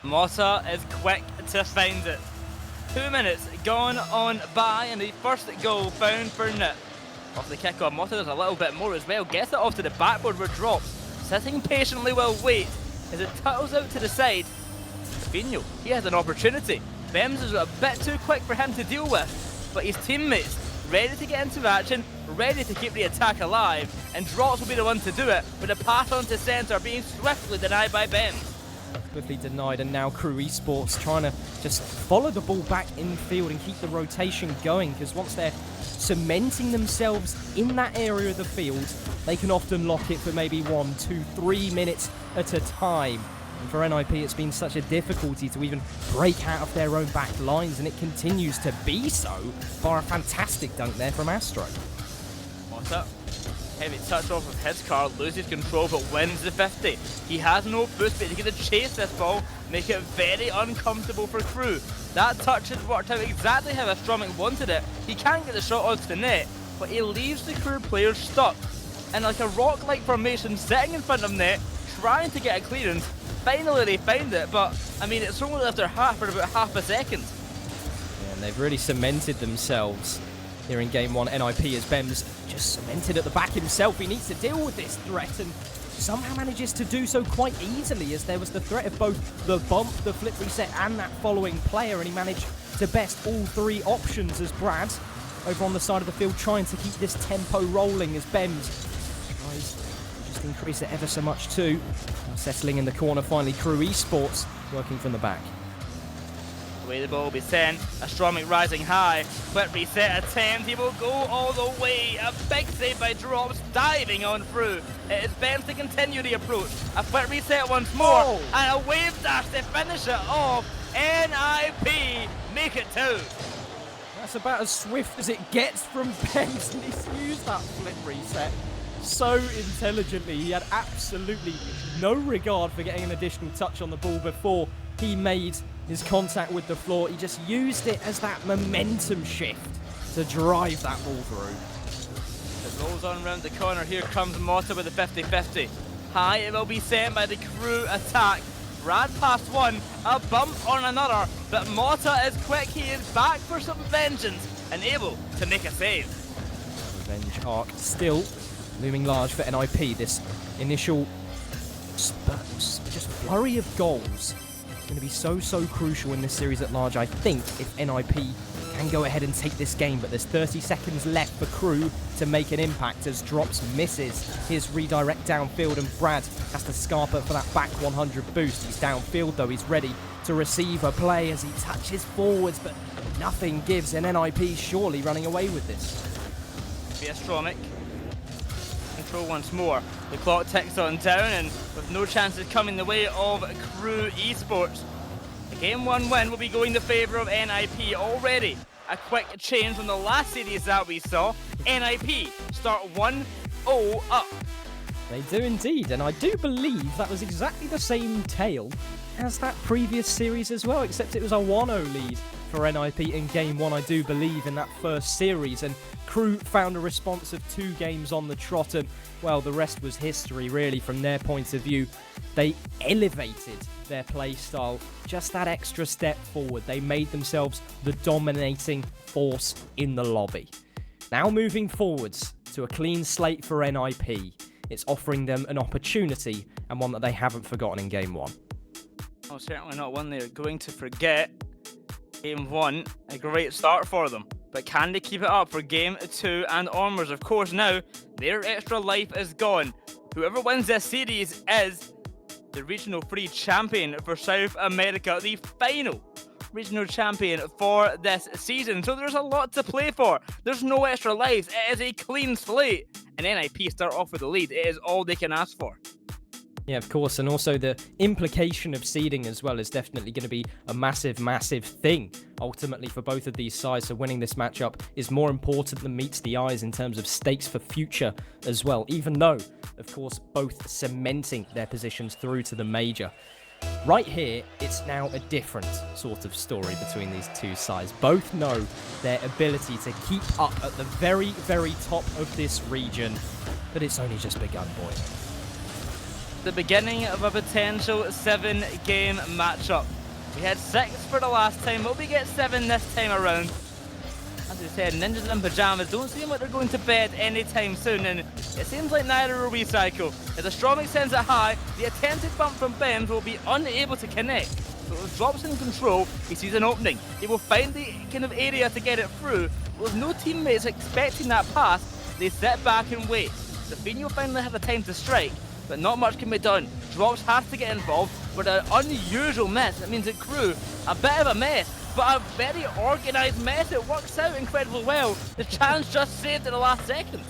Motta is quick to find it. 2 minutes gone on by and the first goal found for NIP. Off the kick on, Motta does a little bit more as well. Gets it off to the backboard where it drops. Sitting patiently will wait as it tuttles out to the side. Fino, he has an opportunity. Bems is a bit too quick for him to deal with, but his teammates ready to get into action, ready to keep the attack alive, and Drops will be the one to do it, with a pass on to centre being swiftly denied by Bems. Swiftly denied, and now KRU Esports trying to just follow the ball back in field and keep the rotation going, because once they're cementing themselves in that area of the field, they can often lock it for maybe 1, 2, 3 minutes at a time. And for NIP, it's been such a difficulty to even break out of their own back lines, and it continues to be so, bar a fantastic dunk there from Astro. What's up? Heavy touch off of his car, loses control but wins the 50. He has no boost, but he's going to chase this ball, make it very uncomfortable for KRU. That touch has worked out exactly how Astromic wanted it. He can't get the shot onto the net, but he leaves the KRU players stuck in like a rock-like formation, sitting in front of net, trying to get a clearance. Finally they found it, but I mean it's only left their half for about half a second. Yeah, and they've really cemented themselves here in game one. NIP as Bems just cemented at the back himself. He needs to deal with this threat and somehow manages to do so quite easily, as there was the threat of both the bump, the flip reset and that following player, and he managed to best all three options as Brad over on the side of the field trying to keep this tempo rolling as Bems tries to just increase it ever so much too. Now settling in the corner finally, KRU Esports working from the back. Away the ball will be sent, Astromic rising high, quick reset attempt, he will go all the way, a big save by Drops, diving on through. It is Bems to continue the approach, a quick reset once more, and a wave dash to finish it off. NIP make it 2. That's about as swift as it gets from Bems, and he's used that flip reset so intelligently. He had absolutely no regard for getting an additional touch on the ball before he made his contact with the floor. He just used it as that momentum shift to drive that ball through. It rolls on around the corner. Here comes Motta with the 50-50. High, it will be sent by the KRU attack. Brad past one, a bump on another, but Motta is quick. He is back for some vengeance and able to make a save. Revenge arc still looming large for NIP. This initial just flurry of goals is going to be so crucial in this series at large. I think if NIP can go ahead and take this game, but there's 30 seconds left for KRU to make an impact as Drops misses his redirect downfield, and Brad has to scarper for that back 100 boost. He's downfield though, he's ready to receive a play as he touches forwards, but nothing gives, and NIP surely running away with this. Astromic. Control once more. The clock ticks on down, and with no chances coming the way of KRU Esports, the Game 1 win will be going in the favour of NIP already. A quick change from the last series that we saw. NIP start 1-0 up. They do indeed, and I do believe that was exactly the same tale as that previous series as well, except it was a 1-0 lead for NIP in Game 1, I do believe, in that first series, and KRU found a response of 2 games on the trot, and, well, the rest was history, really, from their point of view. They elevated their play style just that extra step forward. They made themselves the dominating force in the lobby. Now moving forwards to a clean slate for NIP. It's offering them an opportunity, and one that they haven't forgotten in Game 1. Oh, certainly not one they're going to forget. Game 1, a great start for them. But can they keep it up for Game 2 and onwards? Of course, now their extra life is gone. Whoever wins this series is the Regional 3 champion for South America, the final regional champion for this season. So there's a lot to play for. There's no extra lives. It is a clean slate. And NIP start off with the lead. It is all they can ask for. Yeah, of course, and also the implication of seeding as well is definitely going to be a massive thing, ultimately, for both of these sides. So winning this matchup is more important than meets the eyes in terms of stakes for future as well, even though, of course, both cementing their positions through to the major. Right here, it's now a different sort of story between these two sides. Both know their ability to keep up at the very top of this region, but it's only just begun, boy. The beginning of a potential 7-game matchup. We had 6 for the last time, but we get 7 this time around. As we said, Ninjas in Pajamas don't seem like they're going to bed anytime soon, and it seems like neither will Recycle. As the Astromic sends it high, the attempted bump from Bems will be unable to connect. So with Drops in control, he sees an opening. He will find the kind of area to get it through. With no teammates expecting that pass, they sit back and wait. Zafino finally has the time to strike, but not much can be done. Drops has to get involved with an unusual mess. It means that KRU, a bit of a mess, but a very organised mess. It works out incredibly well. The chance just saved at the last second.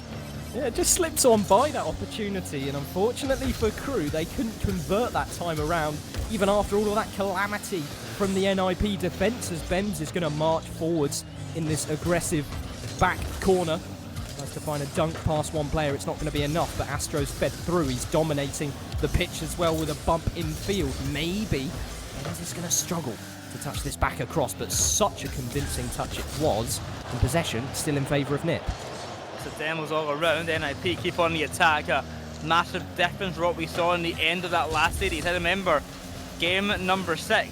Yeah, it just slipped on by that opportunity, and unfortunately for KRU, they couldn't convert that time around, even after all of that calamity from the NIP defence, as Bems is going to march forwards in this aggressive back corner. Tries to find a dunk past one player. It's not going to be enough, but Astro's fed through. He's dominating the pitch as well with a bump in field. Maybe Bems is going to struggle to touch this back across, but such a convincing touch it was. And possession still in favour of NIP. So demos all around. NIP keep on the attack. A massive difference from what we saw in the end of that last series. I remember game number 6.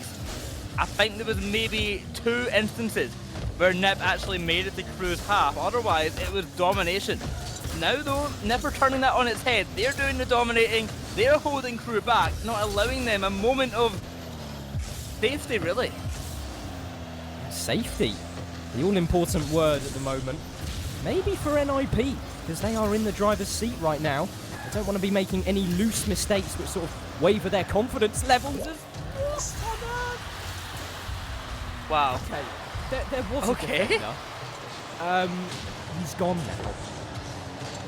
I think there was maybe 2 instances where NIP actually made it to KRU's half. Otherwise, it was domination. Now, though, NIP are turning that on its head. They're doing the dominating. They're holding KRU back, not allowing them a moment of safety, really. Safety. The all-important word at the moment. Maybe for NIP, because they are in the driver's seat right now. They don't want to be making any loose mistakes which sort of waver their confidence levels. Wow. Okay. There was a defender. He's gone now.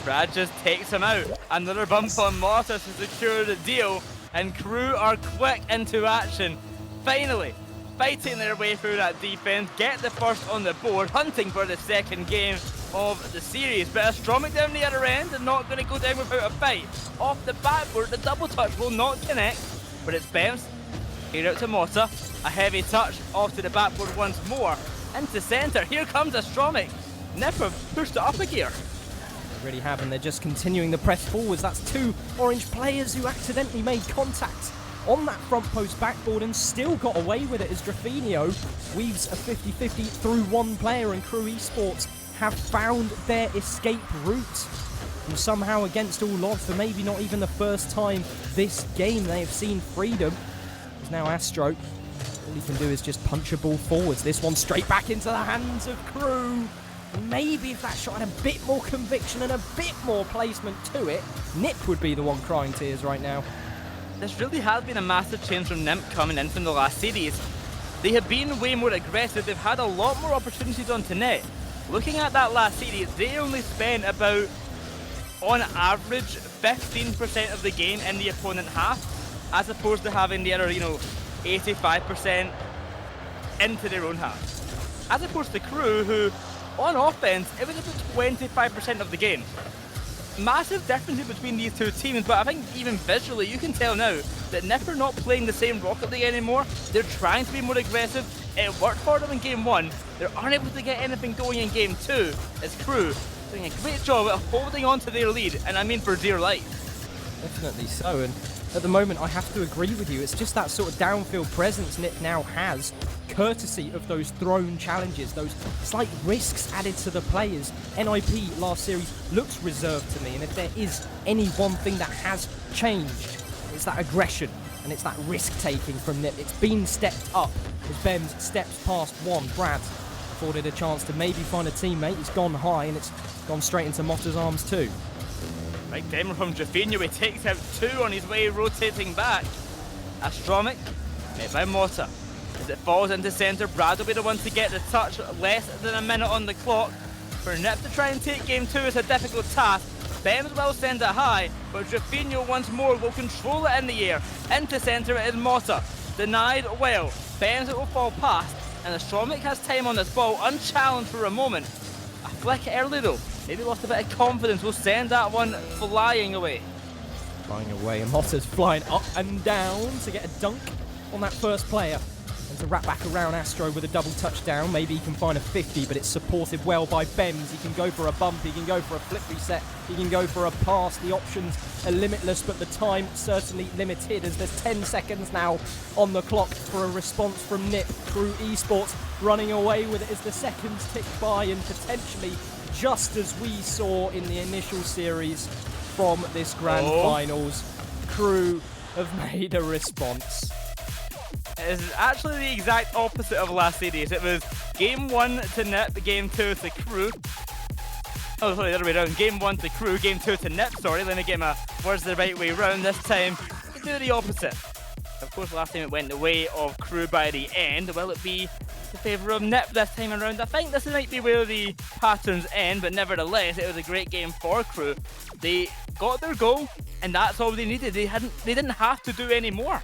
Brad just takes him out. Another bump on Mortis to secure the deal, and KRU are quick into action. Finally, fighting their way through that defense, get the first on the board, hunting for the second game of the series. But Astromic down the other end and not going to go down without a fight. Off the backboard, the double touch will not connect, but it's Bems. Here out to Mota. A heavy touch off to the backboard once more. Into centre. Here comes Astromic. NIP have pushed it up a gear. They really have, and they're just continuing the press forwards. That's 2 orange players who accidentally made contact on that front post backboard and still got away with it as Drafinio weaves a 50-50 through one player, and KRU Esports have found their escape route. And somehow, against all odds, for maybe not even the first time this game, they have seen freedom. It's now Astro. All he can do is just punch a ball forwards. This one straight back into the hands of KRU. Maybe if that shot had a bit more conviction and a bit more placement to it, Nip would be the one crying tears right now. This really has been a massive change from NIMP coming in from the last series. They have been way more aggressive. They've had a lot more opportunities onto net. Looking at that last series, they only spent about, on average, 15% of the game in the opponent half, as opposed to having the other, 85% into their own half. As opposed to KRU, who, on offense, it was about 25% of the game. Massive differences between these two teams, but I think even visually you can tell now that NIP are not playing the same Rocket League anymore. They're trying to be more aggressive. It worked for them in game 1. They aren't able to get anything going in game 2 as KRU doing a great job at holding on to their lead, and I mean for dear life. Definitely so, and at the moment I have to agree with you. It's just that sort of downfield presence NIP now has, courtesy of those thrown challenges, those slight risks added to the players. NIP last series looks reserved to me, and if there is any one thing that has changed, it's that aggression and it's that risk-taking from NIP. It's been stepped up as Bems steps past one. Brad afforded a chance to maybe find a teammate. It's gone high and it's gone straight into Motta's arms too. Right timer from Jaffinho, he takes out 2 on his way, rotating back. Astromic, met by Motta. As it falls into centre, Brad will be the one to get the touch. Less than a minute on the clock. For NIP to try and take game 2 is a difficult task. Bems will send it high, but Jaffinho once more will control it in the air. Into centre it is Motta. Denied well. Bems it will fall past, and Astromic has time on this ball, unchallenged for a moment. A flick early though. Maybe lost a bit of confidence. We'll send that one flying away. Flying away, and Motta's flying up and down to get a dunk on that first player. And to wrap back around Astro with a double touchdown. Maybe he can find a 50, but it's supported well by Bems. He can go for a bump, he can go for a flip reset, he can go for a pass. The options are limitless, but the time certainly limited, as there's 10 seconds now on the clock for a response from NIP. KRU Esports running away with it as the seconds tick by, and potentially, just as we saw in the initial series from this grand finals, KRU have made a response. It is actually the exact opposite of last series. It was game 1 to NIP, game 2 to KRU. Oh, sorry, the other way around. Game 1 to KRU, game 2 to NIP. Sorry, let me get my words the right way round. This time, we do the opposite. Of course, last time it went the way of KRU by the end. Will it be in favour of NIP this time around? I think this might be where the patterns end, but nevertheless, it was a great game for KRU. They got their goal, and that's all they needed. They didn't have to do any more.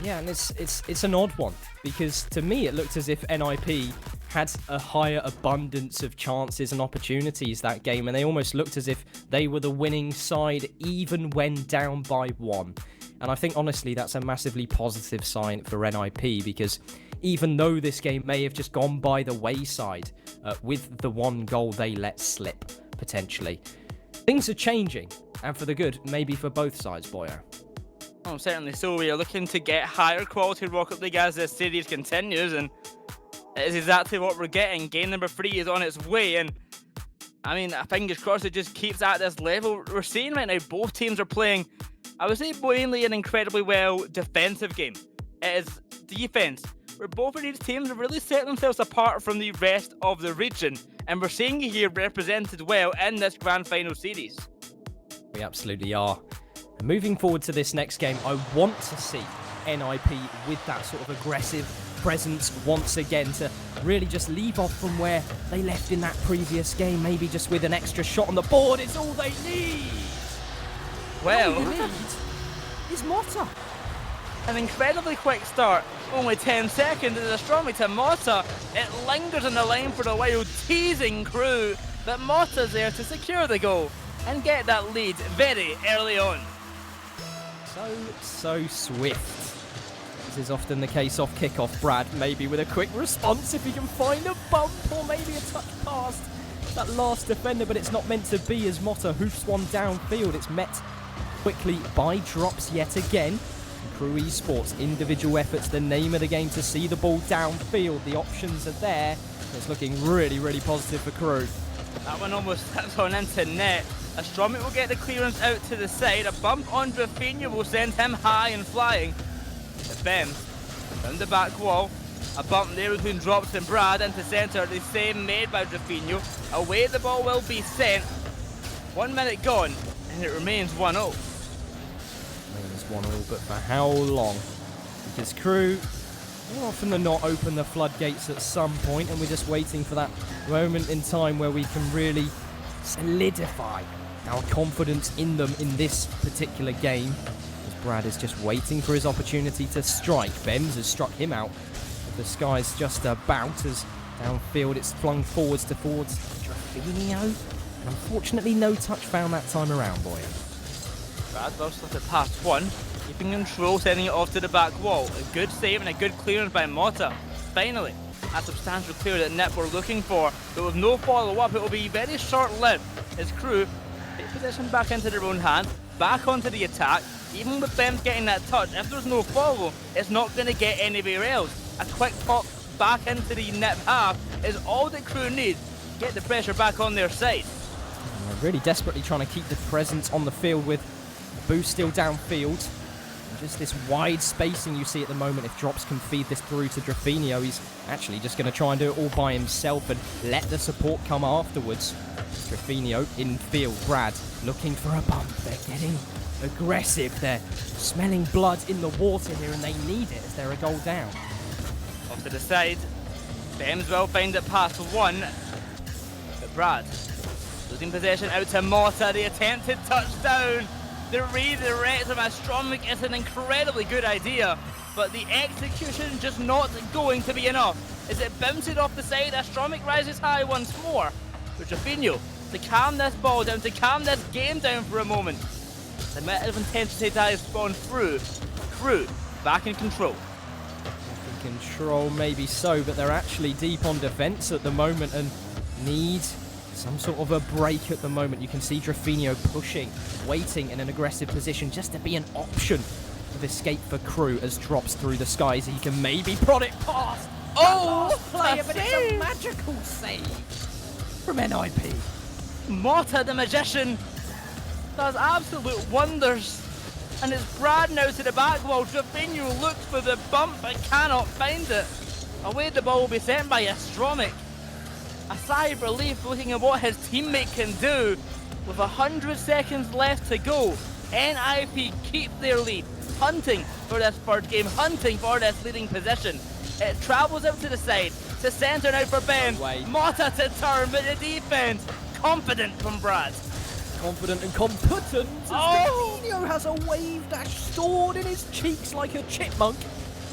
Yeah, and it's an odd one, because to me it looked as if NIP had a higher abundance of chances and opportunities that game, and they almost looked as if they were the winning side even when down by 1. And I think honestly that's a massively positive sign for NIP, because even though this game may have just gone by the wayside with the one goal they let slip, potentially, things are changing, and for the good, maybe for both sides, Boyo. Oh, certainly so. We are looking to get higher quality Rocket League as this series continues, and it is exactly what we're getting. Game number 3 is on its way, and I mean, fingers crossed it just keeps at this level. We're seeing right now both teams are playing, I would say, mainly an incredibly well defensive game. It is defense, where both of these teams have really set themselves apart from the rest of the region, and we're seeing it here represented well in this grand final series. We absolutely are. Moving forward to this next game, I want to see NIP with that sort of aggressive presence once again, to really just leave off from where they left in that previous game. Maybe just with an extra shot on the board is all they need. Well, all they need is Motta. An incredibly quick start, only 10 seconds as Astronomy to Motta. It lingers on the line for a while, teasing KRU, but Motta's there to secure the goal and get that lead very early on. So swift. This is often the case off kickoff. Brad maybe with a quick response if he can find a bump, or maybe a touch past that last defender, but it's not meant to be as Motta hoofs one downfield. It's met quickly by drops yet again. KRU Esports, individual efforts, the name of the game, to see the ball downfield. The options are there. It's looking really, really positive for KRU. That one almost slips on into net. Astromic will get the clearance out to the side. A bump on Drafinho will send him high and flying. But Ben, round the back wall. A bump there between Drops and Brad into centre. The same made by Drafinho. Away the ball will be sent. 1 minute gone, and it remains 1-0. Remains 1-0, but for how long? Because KRU, more often than not, open the floodgates at some point, and we're just waiting for that moment in time where we can really solidify our confidence in them in this particular game. As Brad is just waiting for his opportunity to strike. Bems has struck him out. The sky's just about as downfield it's flung forwards to Drafinho. And unfortunately, no touch found that time around, boy. Brad will slip it past one, keeping control, sending it off to the back wall. A good save and a good clearance by Mota. Finally, a substantial clear that Nip were looking for, but with no follow-up, it will be very short-lived as KRU take possession back into their own hand, back onto the attack. Even with them getting that touch, if there's no follow, it's not going to get anywhere else. A quick pop back into the Nip half is all that KRU need. Get the pressure back on their side. And they're really desperately trying to keep the presence on the field with Boost still downfield. And just this wide spacing you see at the moment. If Drops can feed this through to Drafinho, he's actually just going to try and do it all by himself and let the support come afterwards. Drafinho in field. Brad looking for a bump. They're getting aggressive. They're smelling blood in the water here, and they need it as they're a goal down. Off to the side. Bems will find it past one. But Brad losing possession out to Mota. The attempted touchdown. The redirect from Astromic is an incredibly good idea, but the execution just not going to be enough. As it bounces off the side, Astromic rises high once more. But Drafinho to calm this ball down, to calm this game down for a moment. The bit of intensity dives spawn through. KRU back in control. Control maybe so, but they're actually deep on defense at the moment and need some sort of a break at the moment. You can see Drafinho pushing, waiting in an aggressive position just to be an option of escape for KRU as Drops through the skies. He can maybe prod it past. Oh, player, but it's a magical save from NIP. Mota the magician does absolute wonders. And it's Brad now to the back wall. Drafinho looks for the bump but cannot find it. Away the ball will be sent by Astromic. A sigh of relief looking at what his teammate can do. With 100 seconds left to go, NIP keep their lead. Hunting for this third game, hunting for this leading position. It travels out to the side, to centre now for Ben. Mota to turn, but the defence, confident from Brad. Confident and competent as Drafinho has a wave dash stored in his cheeks like a chipmunk.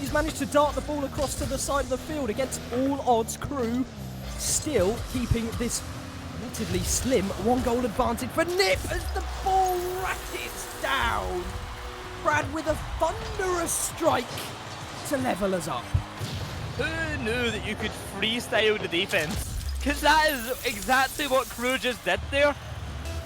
He's managed to dart the ball across to the side of the field against all odds. KRU still keeping this relatively slim 1-goal advantage for Nip as the ball rackets down. Brad with a thunderous strike to level us up. Who knew that you could freestyle the defense? Because that is exactly what KRU just did there.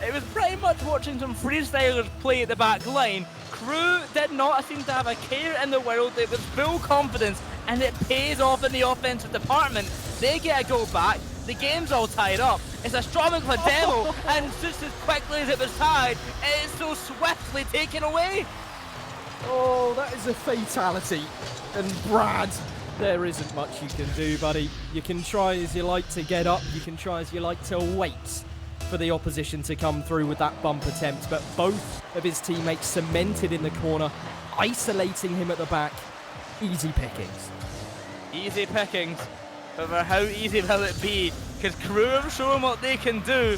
It was pretty much watching some freestylers play at the back line. KRU did not seem to have a care in the world. It was full confidence, and it pays off in the offensive department. They get a goal back. The game's all tied up. It's a strong demo, and just as quickly as it was tied, it is so swiftly taken away. Oh, that is a fatality. And Brad, there isn't much you can do, buddy. You can try as you like to get up. You can try as you like to wait for the opposition to come through with that bump attempt, but both of his teammates cemented in the corner, isolating him at the back. Easy pickings. Easy pickings. However, how easy will it be? Because KRU have shown what they can do.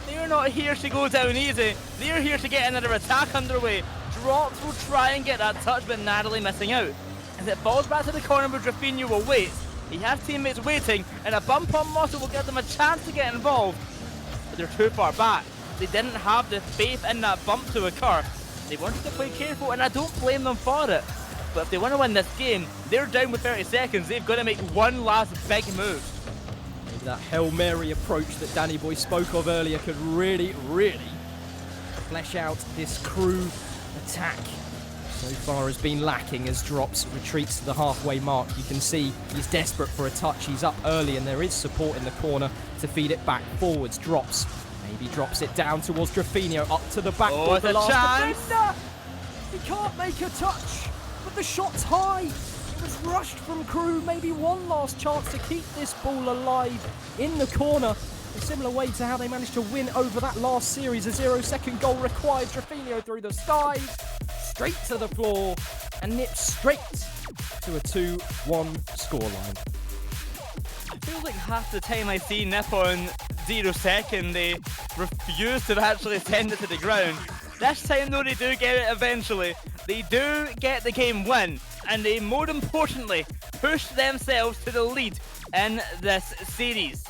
They're not here to go down easy. They're here to get another attack underway. Drops will try and get that touch, but narrowly missing out. As it falls back to the corner where Drafinho will wait. He has teammates waiting, and a bump on Mota will give them a chance to get involved. But they're too far back. They didn't have the faith in that bump to occur. They wanted to play careful, and I don't blame them for it. But if they want to win this game, they're down with 30 seconds. They've got to make one last big move. Maybe that Hail Mary approach that Danny Boy spoke of earlier could really, really flesh out this KRU attack. so far has been lacking as Drops retreats to the halfway mark. You can see he's desperate for a touch. He's up early and there is support in the corner to feed it back forwards. Drops maybe drops it down towards Drafinho, up to the backboard. Oh, the last chance. defender! He can't make a touch, but the shot's high. It was rushed from KRU. Maybe one last chance to keep this ball alive in the corner. A similar way to how they managed to win over that last series. A 0-second goal required. Drafinho through the sky, straight to the floor, and nips straight to a 2-1 scoreline. I feel like half the time I see Nip on 0-second, they refuse to actually send it to the ground. This time though, they do get it eventually. They do get the game win, and they more importantly push themselves to the lead in this series.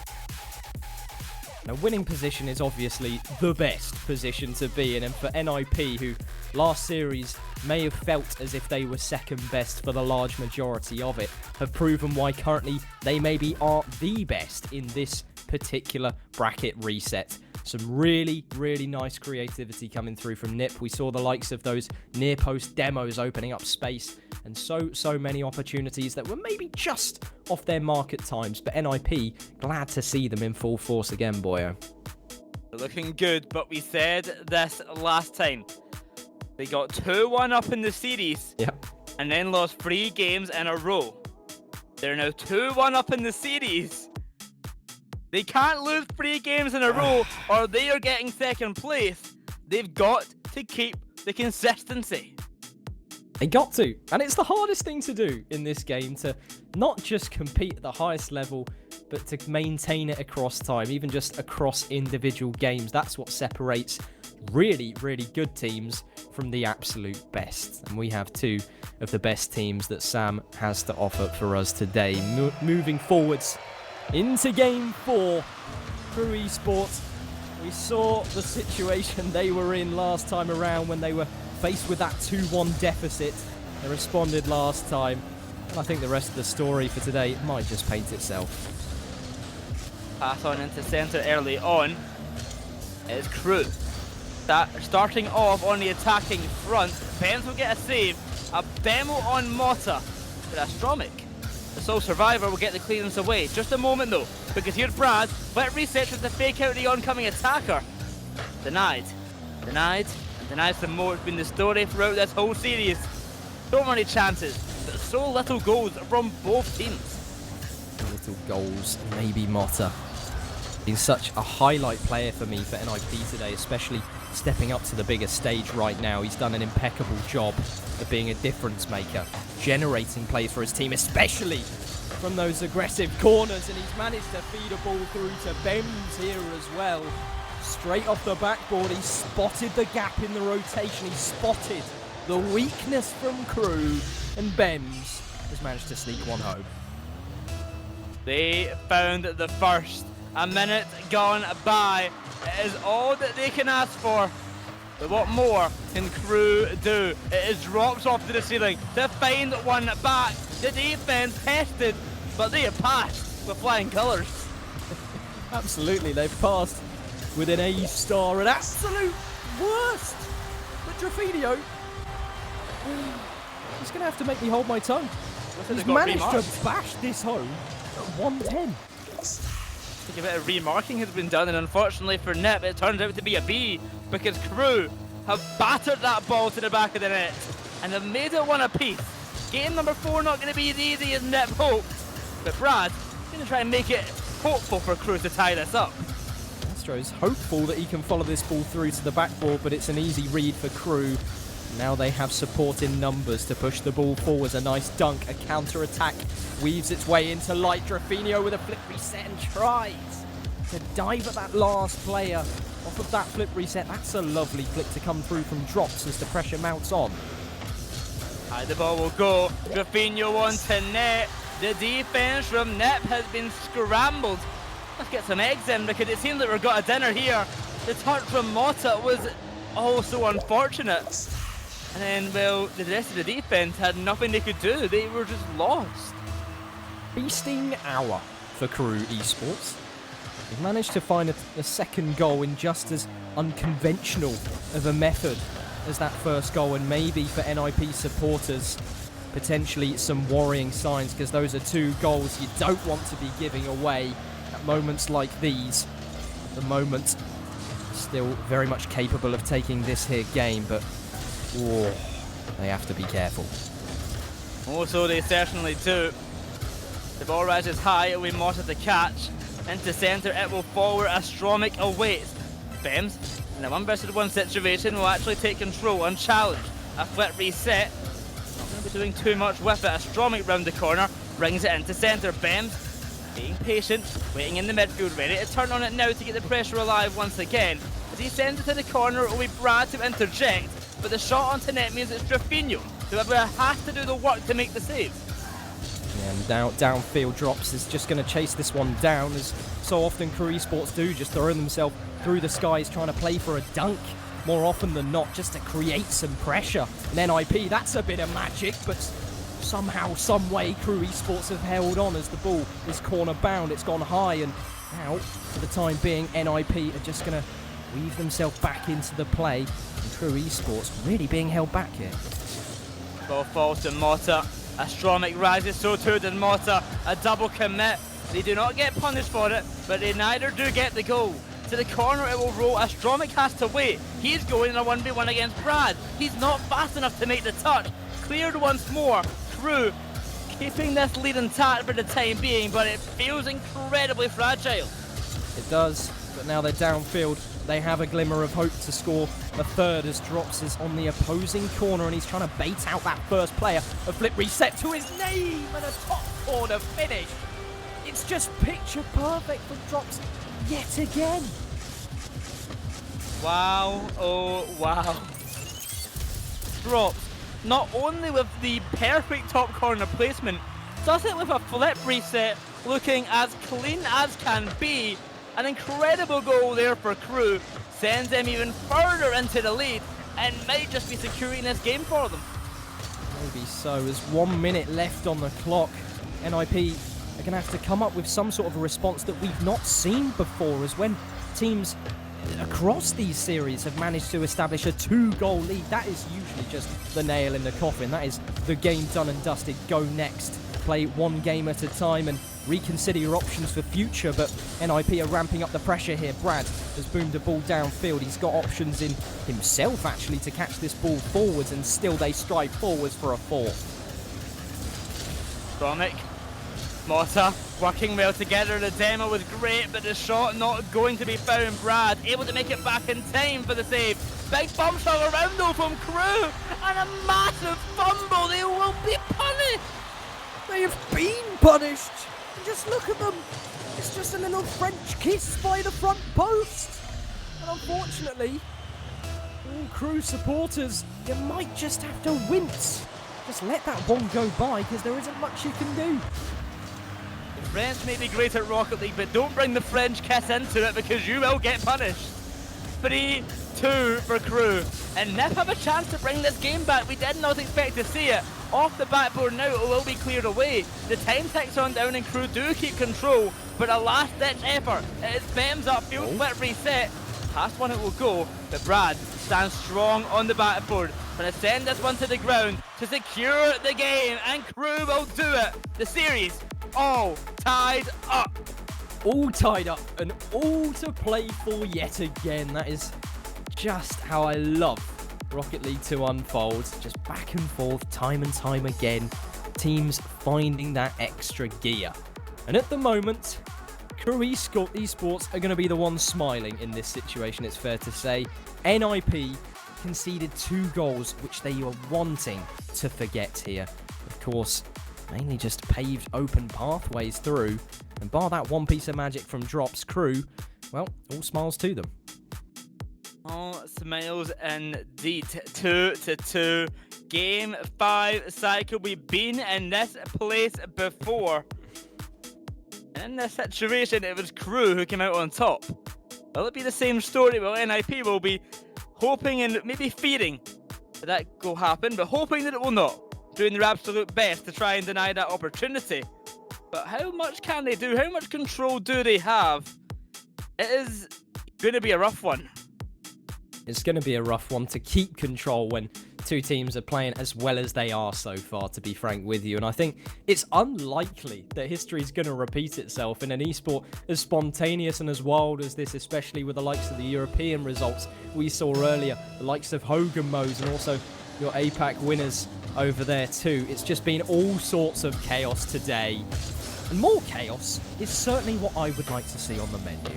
Now, winning position is obviously the best position to be in, and for NIP, who last series may have felt as if they were second best for the large majority of it, have proven why currently they maybe aren't the best in this particular bracket reset. Some really, really nice creativity coming through from NIP. We saw the likes of those near post demos opening up space, and so many opportunities that were maybe just off their mark at times. But NIP, glad to see them in full force again, boyo. They're looking good, but we said this last time. They got 2-1 up in the series, and then lost 3 games in a row. They're now 2-1 up in the series. They can't lose 3 games in a row or they are getting second place. They've got to keep the consistency. They got to. And it's the hardest thing to do in this game, to not just compete at the highest level, but to maintain it across time, even just across individual games. That's what separates really, really good teams from the absolute best. And we have 2 of the best teams that Sam has to offer for us today. Moving forwards into game 4, KRU Esports. We saw the situation they were in last time around when they were faced with that 2-1 deficit. They responded last time, and I think the rest of the story for today might just paint itself. Pass on into centre early on is KRU. Starting off on the attacking front, Benz will get a save, a demo on Mota, but Astromic, the sole survivor, will get the clearance away. Just a moment though, because here's Brad, but researches to fake out the oncoming attacker. Denied, and denied some more. It's been the story throughout this whole series. So many chances, but so little goals from both teams. Little goals, maybe Mota. Been such a highlight player for me for NIP today, especially stepping up to the bigger stage right now. He's done an impeccable job of being a difference maker, generating plays for his team, especially from those aggressive corners, and he's managed to feed a ball through to Bems here as well. Straight off the backboard, he spotted the gap in the rotation, he spotted the weakness from KRU, and Bems has managed to sneak one home. They found the first. A minute gone by. It is all that they can ask for. But what more can KRU do? It is drops off to the ceiling to find one back. The defense tested, but they have passed with flying colours. Absolutely, they've passed with an A star, an absolute worst. But Drafinho, he's going to have to make me hold my tongue. He's managed to bash this home at 110. I think a bit of remarking has been done, and unfortunately for NIP, it turns out to be a B, because KRU have battered that ball to the back of the net and have made it one apiece. Game number 4 not going to be as easy as NIP hoped, but Brad is going to try and make it hopeful for KRU to tie this up. Astro's hopeful that he can follow this ball through to the backboard, but it's an easy read for KRU. Now they have support in numbers to push the ball forwards. A nice dunk, a counter-attack weaves its way into light. Drafinho with a flip reset and tries to dive at that last player off of that flip reset. That's a lovely flick to come through from Drops as the pressure mounts on. High the ball will go. Drafinho on to net. The defense from NIP has been scrambled. Let's get some eggs in, because it seems like we've got a dinner here. The touch from Mota was also unfortunate. And then, well, the rest of the defense had nothing they could do. They were just lost. Feasting hour for KRU Esports. They've managed to find a second goal in just as unconventional of a method as that first goal, and maybe for NIP supporters, potentially some worrying signs, because those are 2 goals you don't want to be giving away at moments like these. The moment still very much capable of taking this here game, but they have to be careful. Also, they certainly do. The ball rises high, and we Mota to catch. Into centre, it will forward. Astromic awaits. Bems, in a 1 versus 1 situation, will actually take control unchallenged. A flip reset. Not going to be doing too much with it. Astromic round the corner, brings it into centre. Bems, being patient, waiting in the midfield, ready to turn on it now to get the pressure alive once again. As he sends it to the corner, it will be Brad to interject, but the shot onto net means it's Drafinho, whoever has to do the work to make the save. Yeah, and downfield Drops is just going to chase this one down, as so often KRU Esports do, just throwing themselves through the skies, trying to play for a dunk more often than not, just to create some pressure. And NIP, that's a bit of magic, but somehow, some way, KRU Esports have held on as the ball is corner bound. It's gone high, and now, for the time being, NIP are just going to weave themselves back into the play, and KRU Esports really being held back here. Ball falls to Mota. Astromic rises, so too did Mota. A double commit. They do not get punished for it, but they neither do get the goal. To the corner it will roll. Astromic has to wait. He's going in a 1v1 against Brad. He's not fast enough to make the touch. Cleared once more. KRU keeping this lead intact for the time being, but it feels incredibly fragile. It does, but now they're downfield. They have a glimmer of hope to score a third, as Drops is on the opposing corner and he's trying to bait out that first player. A flip reset to his name and a top corner finish. It's just picture perfect for Drops yet again. Wow, oh wow. Drops, not only with the perfect top corner placement, does it with a flip reset, looking as clean as can be. An incredible goal there for KRU, sends them even further into the lead and might just be securing this game for them. Maybe so, as 1 minute left on the clock. NIP are going to have to come up with some sort of a response that we've not seen before, as when teams across these series have managed to establish a 2-goal lead, that is usually just the nail in the coffin. That is the game done and dusted. Go next. Play 1 game at a time and reconsider your options for future, but NIP are ramping up the pressure here. Brad has boomed the ball downfield. He's got options in himself, actually, to catch this ball forwards, and still they stride forwards for a 4. Astromic, Mota working well together. The demo was great, but the shot not going to be found. Brad able to make it back in time for the save. Big bump shot around though from KRU, and a massive fumble. They will be punished. They have been punished. Just look at them. It's just a little French kiss by the front post. And unfortunately, all KRU supporters, you might just have to wince. Just let that one go by, because there isn't much you can do. The French may be great at Rocket League, but don't bring the French kiss into it, because you will get punished. 3-2 for KRU. And NIP have a chance to bring this game back. We did not expect to see it. Off the backboard now, it will be cleared away. The time ticks on down and KRU do keep control, but a last-ditch effort. It is Bems up, field flip reset. Past one it will go, but Brad stands strong on the backboard. Gonna send this one to the ground to secure the game, and KRU will do it. The series all tied up. All tied up and all to play for yet again. That is just how I love Rocket League to unfold. Just back and forth, time and time again. Teams finding that extra gear. And at the moment, KRU Esports are going to be the ones smiling in this situation, it's fair to say. NIP conceded 2 goals, which they are wanting to forget here. Of course, mainly just paved open pathways through. And bar that one piece of magic from Drops, KRU, well, all smiles to them. All smiles indeed. 2-2. Game 5 cycle. We've been in this place before. And in this situation, it was KRU who came out on top. Will it be the same story? Well, NIP will be hoping and maybe fearing that will happen, but hoping that it will not. Doing their absolute best to try and deny that opportunity. But how much can they do? How much control do they have? It is going to be a rough one. It's going to be a rough one to keep control when two teams are playing as well as they are so far, to be frank with you. And I think it's unlikely that history is going to repeat itself in an esport as spontaneous and as wild as this, especially with the likes of the European results we saw earlier, the likes of Hogan Moes and also your APAC winners over there too. It's just been all sorts of chaos today. And more chaos is certainly what I would like to see on the menu.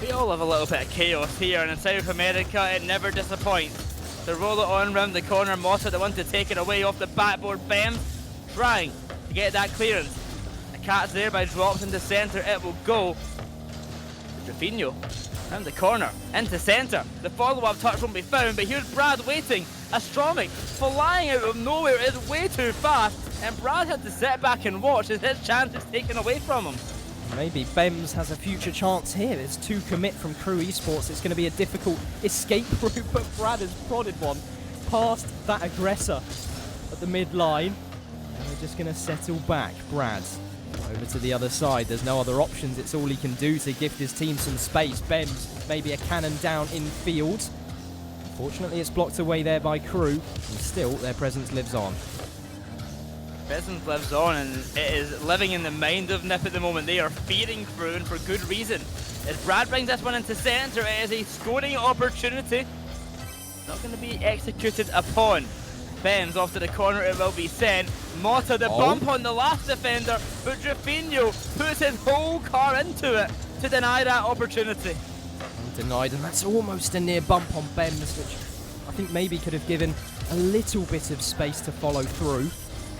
We all have a little bit of chaos here, and in South America it never disappoints. To roll it on round the corner, Motta the one to take it away off the backboard. Bems trying to get that clearance. The cat's there by drops into centre, it will go to Rafinho. Round the corner, into centre. The follow-up touch won't be found, but here's Brad waiting. Astromic flying out of nowhere is way too fast, and Brad had to sit back and watch as his chance is taken away from him. Maybe Bems has a future chance here. There's 2 commit from KRU Esports. It's going to be a difficult escape route, but Brad has prodded one past that aggressor at the mid-line. And they're just going to settle back. Brad over to the other side. There's no other options. It's all he can do to gift his team some space. Bems, maybe a cannon down in field. Fortunately, it's blocked away there by KRU, and still their presence lives on. Presence lives on, and it is living in the mind of Nip at the moment. They are fearing KRU, and for good reason. As Brad brings this one into centre, it is a scoring opportunity. Not going to be executed upon. Bems off to the corner, it will be sent. Motta the bump on the last defender, but Rafinho puts his whole car into it to deny that opportunity. Denied, and that's almost a near bump on Bems, which I think maybe could have given a little bit of space to follow through.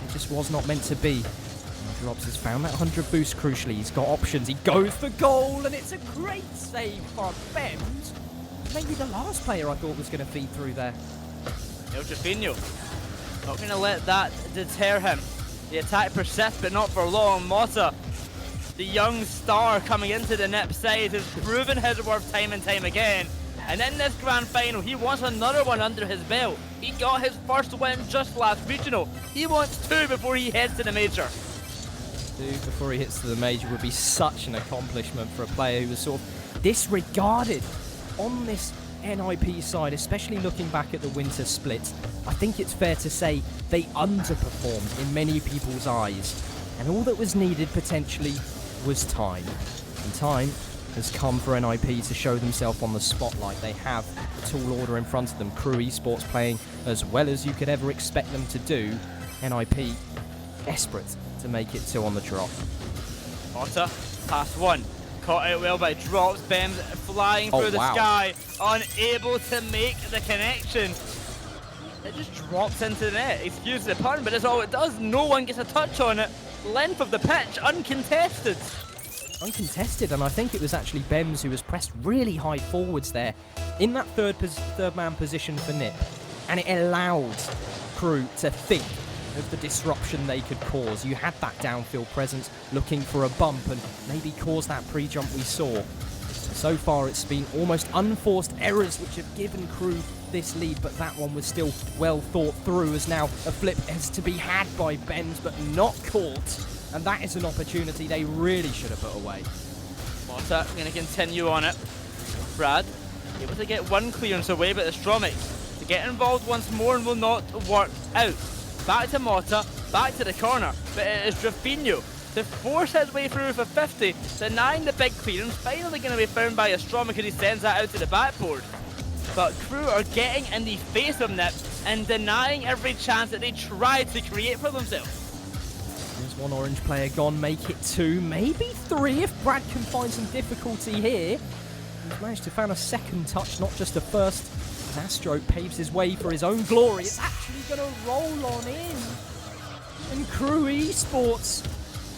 It just was not meant to be. And Drops has found that 100 boost crucially. He's got options. He goes for goal, and it's a great save from Bems. Maybe the last player I thought was going to feed through there. El Rafinho not going to let that deter him. The attack persists, but not for long. Motta, the young star coming into the Nip side, has proven his worth time and time again. And in this grand final, he wants another one under his belt. He got his first win just last regional. He wants 2 before he heads to the major. 2 before he hits to the major would be such an accomplishment for a player who was sort of disregarded on this NIP side, especially looking back at the winter split. I think it's fair to say they underperformed in many people's eyes. And all that was needed potentially was time. And time has come for NIP to show themselves on the spotlight. They have a tall order in front of them. KRU Esports playing as well as you could ever expect them to do. NIP desperate to make it 2 on the trot. Motta, pass 1. Caught out well by Drops. Bems flying through the sky, unable to make the connection. It just drops into the net. Excuse the pun, but that's all it does. No one gets a touch on it. Length of the pitch, uncontested. Uncontested, and I think it was actually Bems who was pressed really high forwards there in that third man position for Nip, and it allowed KRU to think of the disruption they could cause. You had that downfield presence looking for a bump and maybe cause that pre-jump we saw. So far it's been almost unforced errors which have given KRU this lead, but that one was still well thought through, as now a flip is to be had by Bems but not caught. And that is an opportunity they really should have put away. Motta going to continue on it. Brad able to get 1 clearance away, but Astromic to get involved once more and will not work out. Back to Motta, back to the corner, but it is Rafinho to force his way through for 50, denying the big clearance. Finally going to be found by Astromic, and he sends that out to the backboard. But KRU are getting in the face of Nip and denying every chance that they try to create for themselves. There's 1 orange player gone, make it 2, maybe 3 if Brad can find some difficulty here. He's managed to find a second touch, not just a first. As Astro paves his way for his own glory, it's actually going to roll on in. And KRU Esports,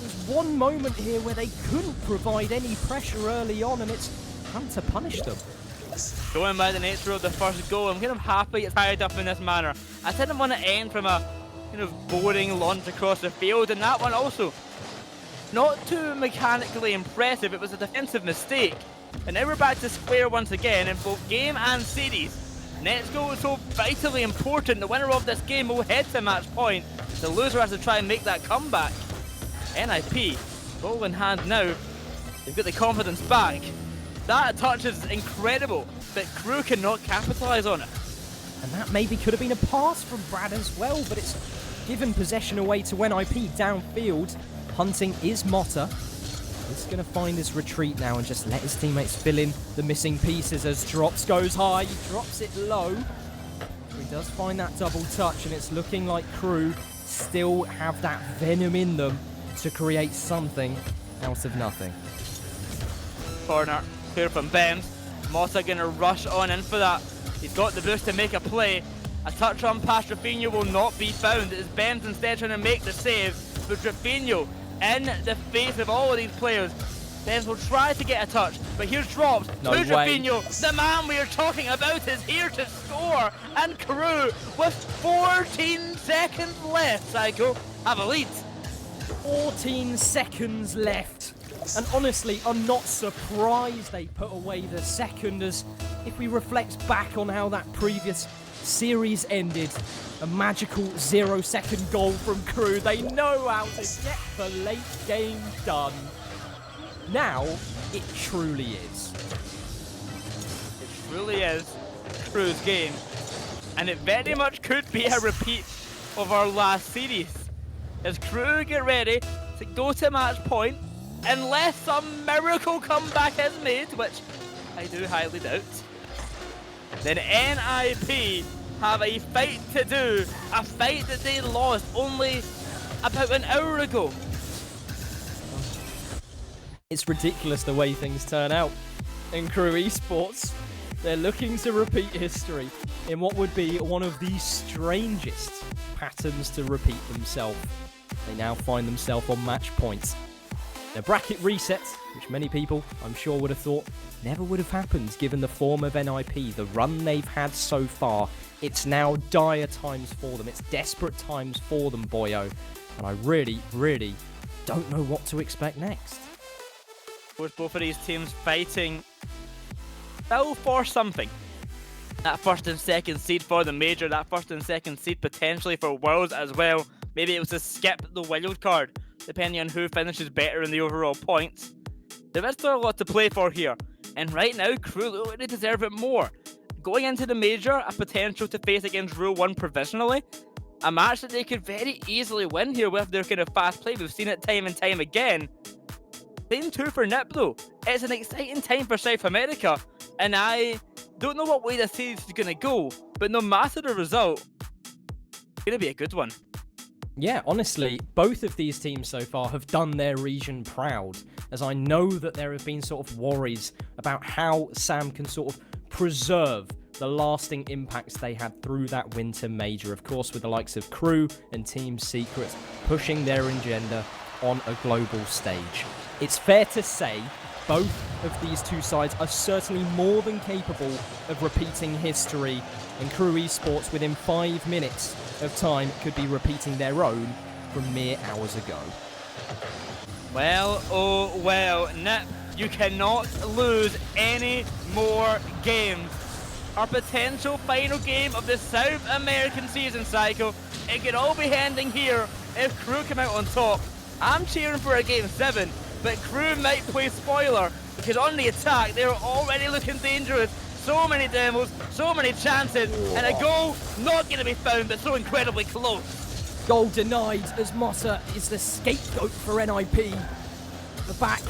there's 1 moment here where they couldn't provide any pressure early on, and it's time to punish them. Going by the nature of the first goal, I'm kind of happy it's tied up in this manner. I didn't want to end from a kind of boring launch across the field, and that one also not too mechanically impressive. It was a defensive mistake, and now we're back to square once again in both game and series. Next goal is so vitally important. The winner of this game will head to match point. The loser has to try and make that comeback. NIP, ball in hand now. They've got the confidence back. That touch is incredible. but KRU cannot capitalize on it. And that maybe could have been a pass from Brad as well, but it's given possession away to NIP downfield. Hunting is Motta. He's going to find his retreat now and just let his teammates fill in the missing pieces as Drops goes high. He drops it low. He does find that double touch, and it's looking like KRU still have that venom in them to create something out of nothing. Corner clear from Benz. Motta going to rush on in for that. He's got the boost to make a play. A touch on past Rafinha will not be found. It's Benz instead trying to make the save, but Rafinha in the face of all of these players. Benz will try to get a touch, but here's Drops. No Who's way. Rafinha? The man we are talking about is here to score, and KRU with 14 seconds left, Psycho, have a lead. 14 seconds left. And honestly, I'm not surprised they put away the second, as if we reflect back on how that previous series ended, a magical 0-second goal from KRU. They know how to get the late game done. Now, it truly is. It truly is KRU's game, and it very much could be a repeat of our last series. As KRU get ready to go to match point, unless some miracle comeback is made, which I do highly doubt, then NIP have a fight to do, a fight that they lost only about an hour ago. It's ridiculous the way things turn out in KRU Esports. They're looking to repeat history in what would be one of the strangest patterns to repeat themselves. They now find themselves on match point. Their bracket reset, which many people, I'm sure, would have thought never would have happened given the form of NIP, the run they've had so far. It's now dire times for them. It's desperate times for them, boyo. And I really, really don't know what to expect next. With both of these teams fighting still for something. That first and second seed for the major, that first and second seed potentially for Worlds as well. Maybe it was to skip the wild card, depending on who finishes better in the overall points. There is still a lot to play for here, and right now KRU look like they deserve it more. Going into the major, a potential to face against Rule 1 provisionally, a match that they could very easily win here with their kind of fast play. We've seen it time and time again. Same too for NIP though. It's an exciting time for South America, and I don't know what way this series is going to go, but no matter the result, it's going to be a good one. Yeah, honestly, both of these teams so far have done their region proud, as I know that there have been sort of worries about how Sam can sort of preserve the lasting impacts they had through that winter major, of course, with the likes of KRU and Team Secret pushing their agenda on a global stage. It's fair to say both of these two sides are certainly more than capable of repeating history, and KRU Esports within 5 minutes of time could be repeating their own from mere hours ago. Well, oh well, NIP, you cannot lose any more games. Our potential final game of the South American season cycle, it could all be ending here if KRU come out on top. I'm cheering for a game 7, but KRU might play spoiler, because on the attack, they're already looking dangerous. So many demos, so many chances, and a goal not going to be found, but so incredibly close. Goal denied as Motta is the scapegoat for NIP. The back,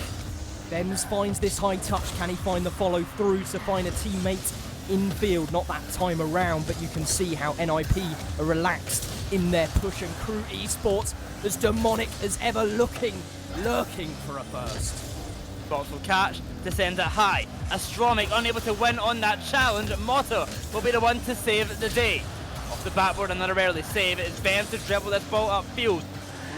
Benz finds this high touch. Can he find the follow through to find a teammate infield? Not that time around, but you can see how NIP are relaxed in their push, and KRU Esports as demonic as ever, lurking for a first. Box will catch to send it high. Astromic unable to win on that challenge. Motta will be the one to save the day. Off the backboard, another early save. It's Benz to dribble this ball upfield.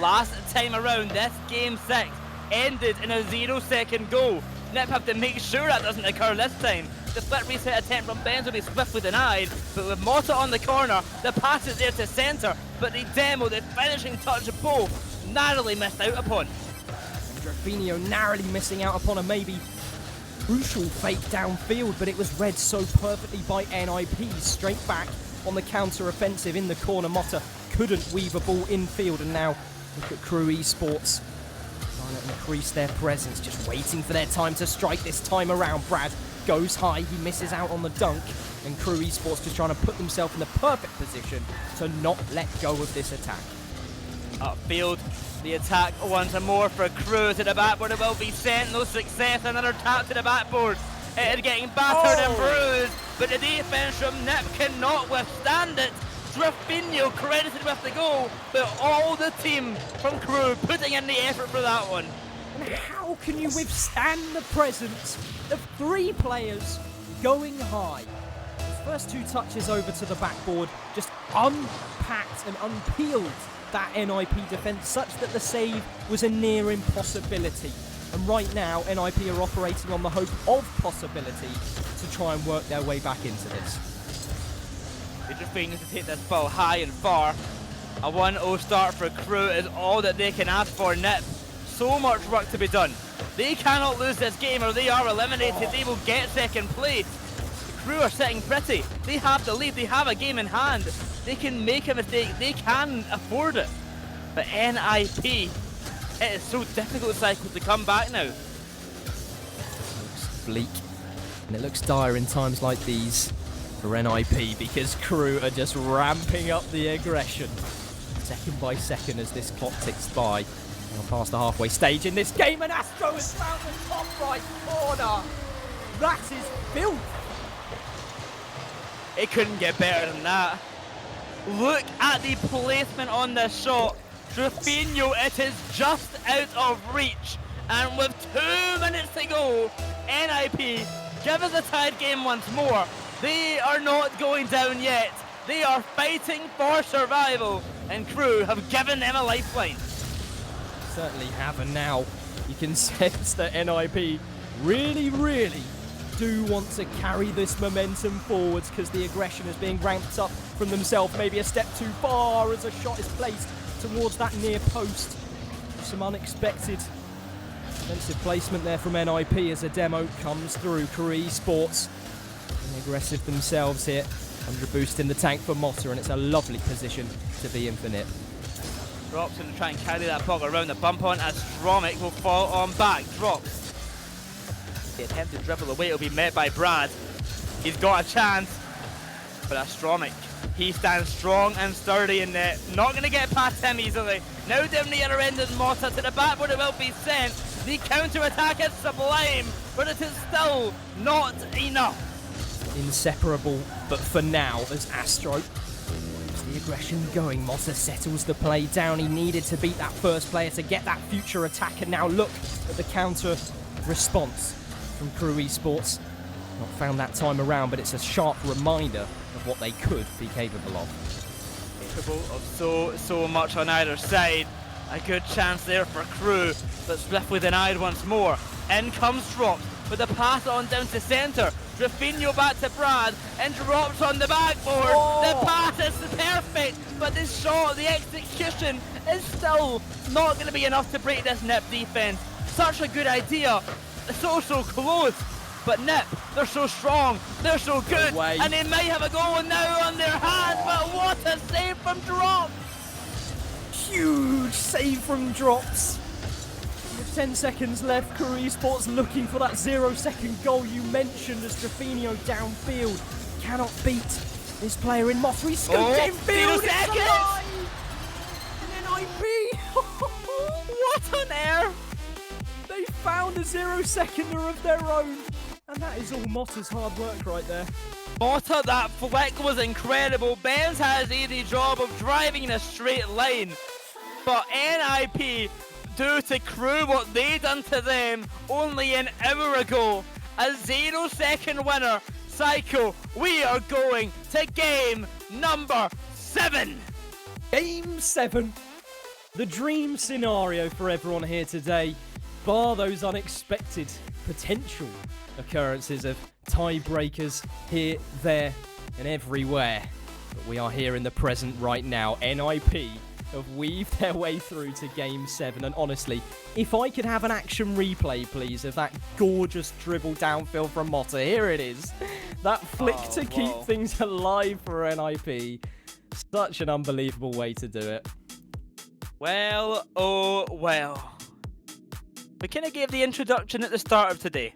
Last time around, this game 6 ended in a 0-second goal. NIP have to make sure that doesn't occur this time. The split reset attempt from Benz will be swiftly denied, but with Motta on the corner, the pass is there to centre, but the demo, the finishing touch of both, narrowly missed out upon. Rafinha narrowly missing out upon a maybe crucial fake downfield, but it was read so perfectly by NIP. Straight back on the counter-offensive in the corner. Motta couldn't weave a ball infield, and now look at KRU Esports trying to increase their presence, just waiting for their time to strike this time around. Brad goes high, he misses out on the dunk, and KRU Esports just trying to put themselves in the perfect position to not let go of this attack. Upfield, the attack once more for KRU to the backboard. It will be sent, no success. Another tap to the backboard. It is getting battered and bruised, but the defense from NIP cannot withstand it. Drafinho credited with the goal, but all the team from KRU putting in the effort for that one. And how can you withstand the presence of 3 players going high? His first 2 touches over to the backboard just unpacked and unpeeled that NIP defense such that the save was a near impossibility. And right now, NIP are operating on the hope of possibility to try and work their way back into this. They're just beginning to take this ball high and far. A 1-0 start for KRU is all that they can ask for. NIP, so much work to be done. They cannot lose this game or they are eliminated. They will get second place. The KRU are sitting pretty. They have the lead. They have a game in hand. They can make a mistake. They can afford it. But NIP, it is so difficult cycle to come back now. It looks bleak, and it looks dire in times like these for NIP because KRU are just ramping up the aggression second by second as this clock ticks by. Now past the halfway stage in this game, and Astro has found the top right corner. That is filth. It couldn't get better than that. Look at the placement on this shot. Drafinho, it is just out of reach. And with 2 minutes to go, NIP give us a tied game once more. They are not going down yet. They are fighting for survival. And KRU have given them a lifeline. Certainly have, and now you can sense that NIP really do want to carry this momentum forwards because the aggression is being ramped up from themselves. Maybe a step too far as a shot is placed towards that near post. Some unexpected defensive placement there from NIP as a demo comes through. KRU Esports being aggressive themselves here. 100 boost in the tank for Motta, and it's a lovely position to be in for NIP. Drops in to try and carry that puck around the bump on as Stromic will fall on back. Drops. The attempt to dribble away will be met by Brad. He's got a chance, but Stromic, he stands strong and sturdy in net. Not going to get past him easily. Now down the other end is Motta to the backboard. It will be sent. The counter-attack is sublime, but it is still not enough. Inseparable, but for now, as Astro keeps the aggression going. Motta settles the play down. He needed to beat that first player to get that future attack, and now look at the counter response from KRU Esports. Not found that time around, but it's a sharp reminder of what they could be capable of. Capable of so much on either side. A good chance there for KRU, but swiftly denied once more. In comes Drops with a pass on down to centre. Drafinho back to Brad and Drops on the backboard. The pass is perfect, but this shot, the execution is still not going to be enough to break this NIP defense. Such a good idea, so close. But NIP, they're so strong, they're so good, and they might have a goal now on their hands, but what a save from Drops! Huge save from Drops. With 10 seconds left, KRU Esports looking for that 0-second goal you mentioned as Drafinho downfield. Cannot beat this player in Motta. He scooped infield. And NIP. What on air? They found a 0-seconder of their own. And that is all Motta's hard work right there. Motta, that flick was incredible. Benz has the easy job of driving in a straight line. But NIP do to KRU what they done to them only an hour ago. A 0-second winner. Psycho, we are going to game number 7. Game 7. The dream scenario for everyone here today, bar those unexpected potential occurrences of tiebreakers here, there, and everywhere. But we are here in the present right now. NIP have weaved their way through to Game 7, and honestly, if I could have an action replay, please, of that gorgeous dribble downfield from Motta. Here it is. That flick to keep things alive for NIP. Such an unbelievable way to do it. Well, oh well. We kind of gave the introduction at the start of today.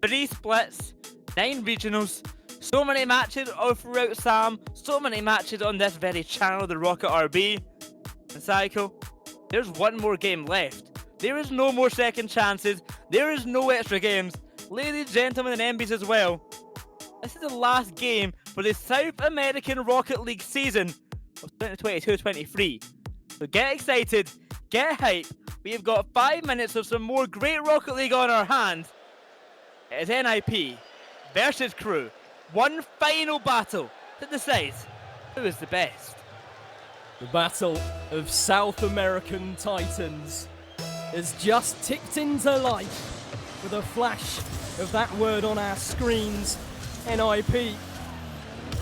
3 splits, 9 regionals, so many matches all throughout Sam, so many matches on this very channel, the Rocket RB. And Psycho, there's one more game left. There is no more second chances, there is no extra games. Ladies and gentlemen and MBs as well, this is the last game for the South American Rocket League season of 2022-23. So get excited, get hype. We've got 5 minutes of some more great Rocket League on our hands. It is NIP versus KRU. One final battle to decide who is the best. The battle of South American Titans has just ticked into life with a flash of that word on our screens. NIP.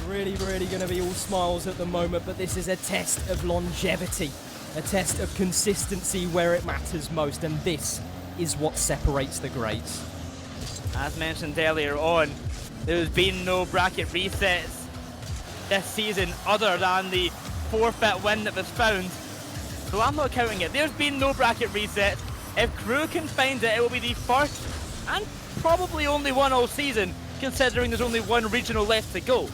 Really going to be all smiles at the moment, but this is a test of longevity, a test of consistency where it matters most, and this is what separates the greats. As mentioned earlier on, there's been no bracket resets this season other than the forfeit win that was found. So I'm not counting it. There's been no bracket resets. If KRU can find it, it will be the first and probably only one all season, considering there's only one regional left to go.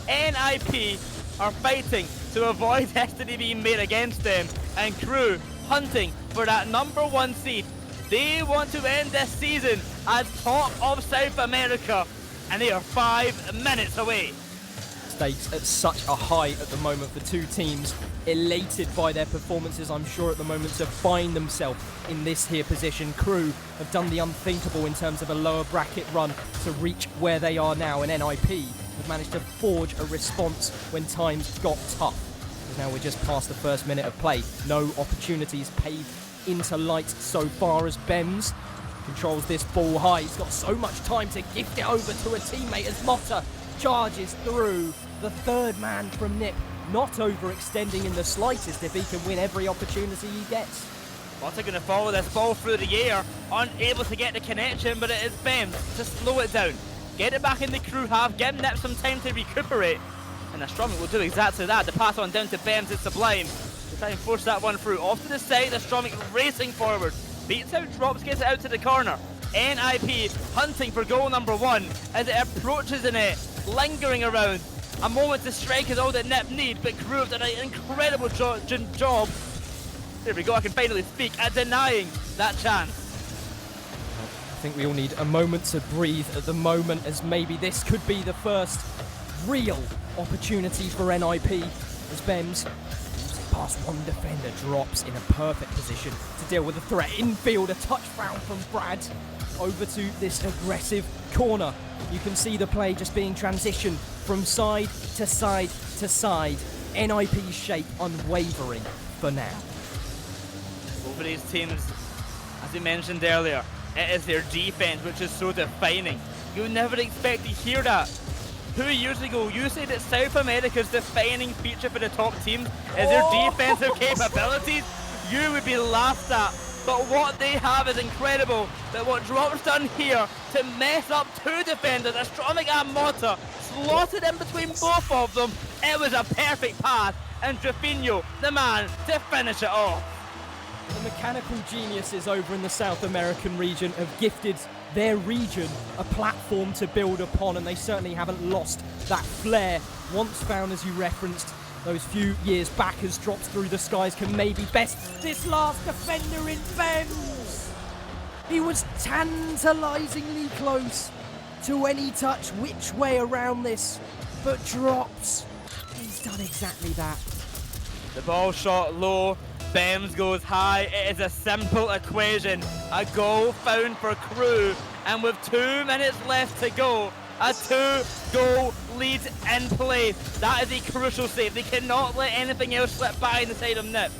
NIP are fighting to avoid destiny being made against them, and KRU hunting for that #1 seed. They want to end this season as top of South America, and they are 5 minutes away. Stakes at such a high at the moment for two teams, elated by their performances, I'm sure, at the moment, to find themselves in this here position. KRU have done the unthinkable in terms of a lower bracket run to reach where they are now, and NIP have managed to forge a response when times got tough. Now we're just past the first minute of play. No opportunities paved into light so far as Bems controls this ball high. He's got so much time to gift it over to a teammate as Motta charges through. The third man from NIP, not overextending in the slightest if he can win every opportunity he gets. Motta going to follow this ball through the air, unable to get the connection, but it is Bems to slow it down. Get it back in the KRU half, give NIP some time to recuperate. And Astronomic will do exactly that. The pass on down to Bems is Sublime. To try and force that one through. Off to the side, Astronomic racing forward. Beats out Drops, gets it out to the corner. NIP hunting for goal #1 as it approaches the net, lingering around. A moment to strike is all that NIP need, but KRU have done an incredible job. There we go, I can finally speak, at denying that chance. I think we all need a moment to breathe at the moment, as maybe this could be the first real opportunity for NIP as Bems past one defender, Drops in a perfect position to deal with the threat. Infield, a touch foul from Brad over to this aggressive corner. You can see the play just being transitioned from side to side to side. NIP's shape unwavering for now. Over these teams, as we mentioned earlier, it is their defense which is so defining. You never expect to hear that. 2 years ago, you said that South America's defining feature for the top teams is their defensive capabilities. You would be laughed at. But what they have is incredible. But what Drops done here to mess up 2 defenders, Astronomic and Motta, slotted in between both of them, it was a perfect pass. And Drafinho, the man, to finish it off. The mechanical geniuses over in the South American region have gifted their region a platform to build upon, and they certainly haven't lost that flair once found, as you referenced, those few years back, as Drops through the skies can maybe best this last defender in Bems. He was tantalisingly close to any touch which way around this, but Drops, he's done exactly that. The ball shot low, Bems goes high. It is a simple equation. A goal found for KRU, and with 2 minutes left to go, a 2-goal lead in play. That is a crucial save. They cannot let anything else slip by in the side of NIP.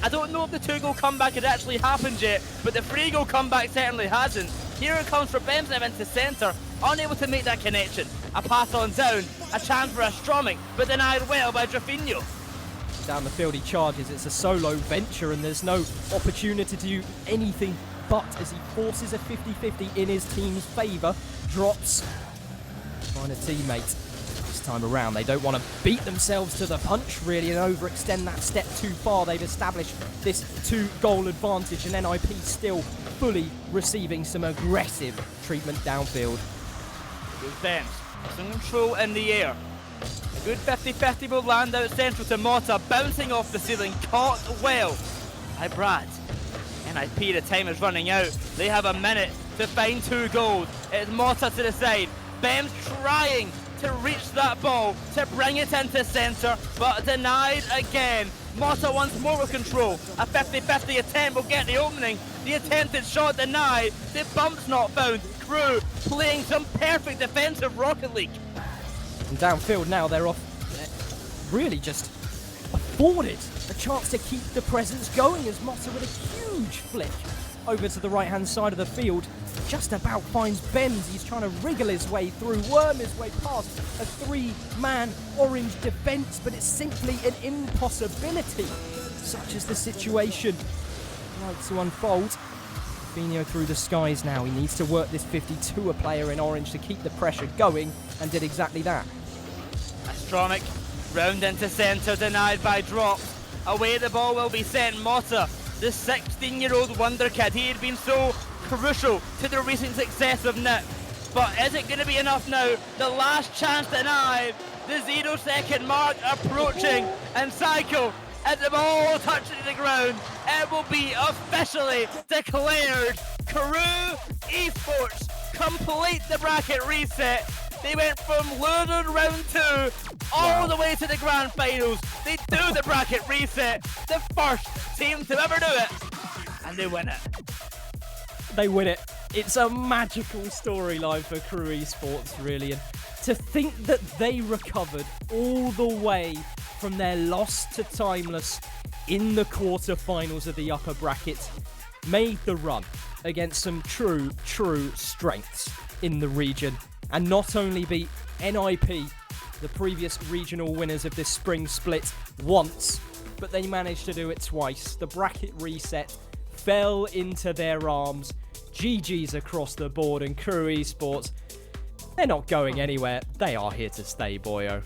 I don't know if the 2-goal comeback has actually happened yet, but the 3-goal comeback certainly hasn't. Here it comes for Bems into centre, unable to make that connection. A pass on down, a chance for Astronomic, but denied well by Drafinho. Down the field he charges. It's a solo venture and there's no opportunity to do anything but, as he forces a 50-50 in his team's favour. Drops find a teammate. time around. They don't want to beat themselves to the punch, really, and overextend that step too far. They've established this 2-goal advantage, and NIP still fully receiving some aggressive treatment downfield. Good Bems. Some control in the air. A good 50-50 will land out central to Mota, bouncing off the ceiling, caught well by Brad. NIP, the time is running out. They have a minute to find 2 goals. It's Mota to the side. Bems trying to reach that ball, to bring it into centre, but denied again. Mota wants more with control. A 50-50 attempt will get the opening. The attempted shot denied. The bump's not found. KRU playing some perfect defensive Rocket League. And downfield now, they're off. Really just afforded a chance to keep the presence going as Mota with a huge flick over to the right-hand side of the field. Just about finds Benz. He's trying to wriggle his way through, worm his way past a 3-man orange defence, but it's simply an impossibility. Such is the situation. Like to unfold. Fino through the skies now. He needs to work this 52 player in orange to keep the pressure going, and did exactly that. Astromic, round into centre, denied by drops. Away the ball will be sent. Mota, the 16-year-old wonder kid. He had been so crucial to the recent success of NIP. But is it going to be enough now? The last chance denied. The 0-second mark approaching. And Psycho, as the ball touches the ground, it will be officially declared. KRU Esports complete the bracket reset. They went from losing round 2 all the way to the grand finals. They do the bracket reset, the first team to ever do it, and they win it. They win it. It's a magical storyline for KRU Esports, really. And to think that they recovered all the way from their loss to Timeless in the quarterfinals of the upper bracket, made the run against some true strengths in the region, and not only beat NIP, the previous regional winners of this spring split, once, but they managed to do it twice. The bracket reset fell into their arms. GG's across the board, and KRU Esports, they're not going anywhere. They are here to stay, boyo.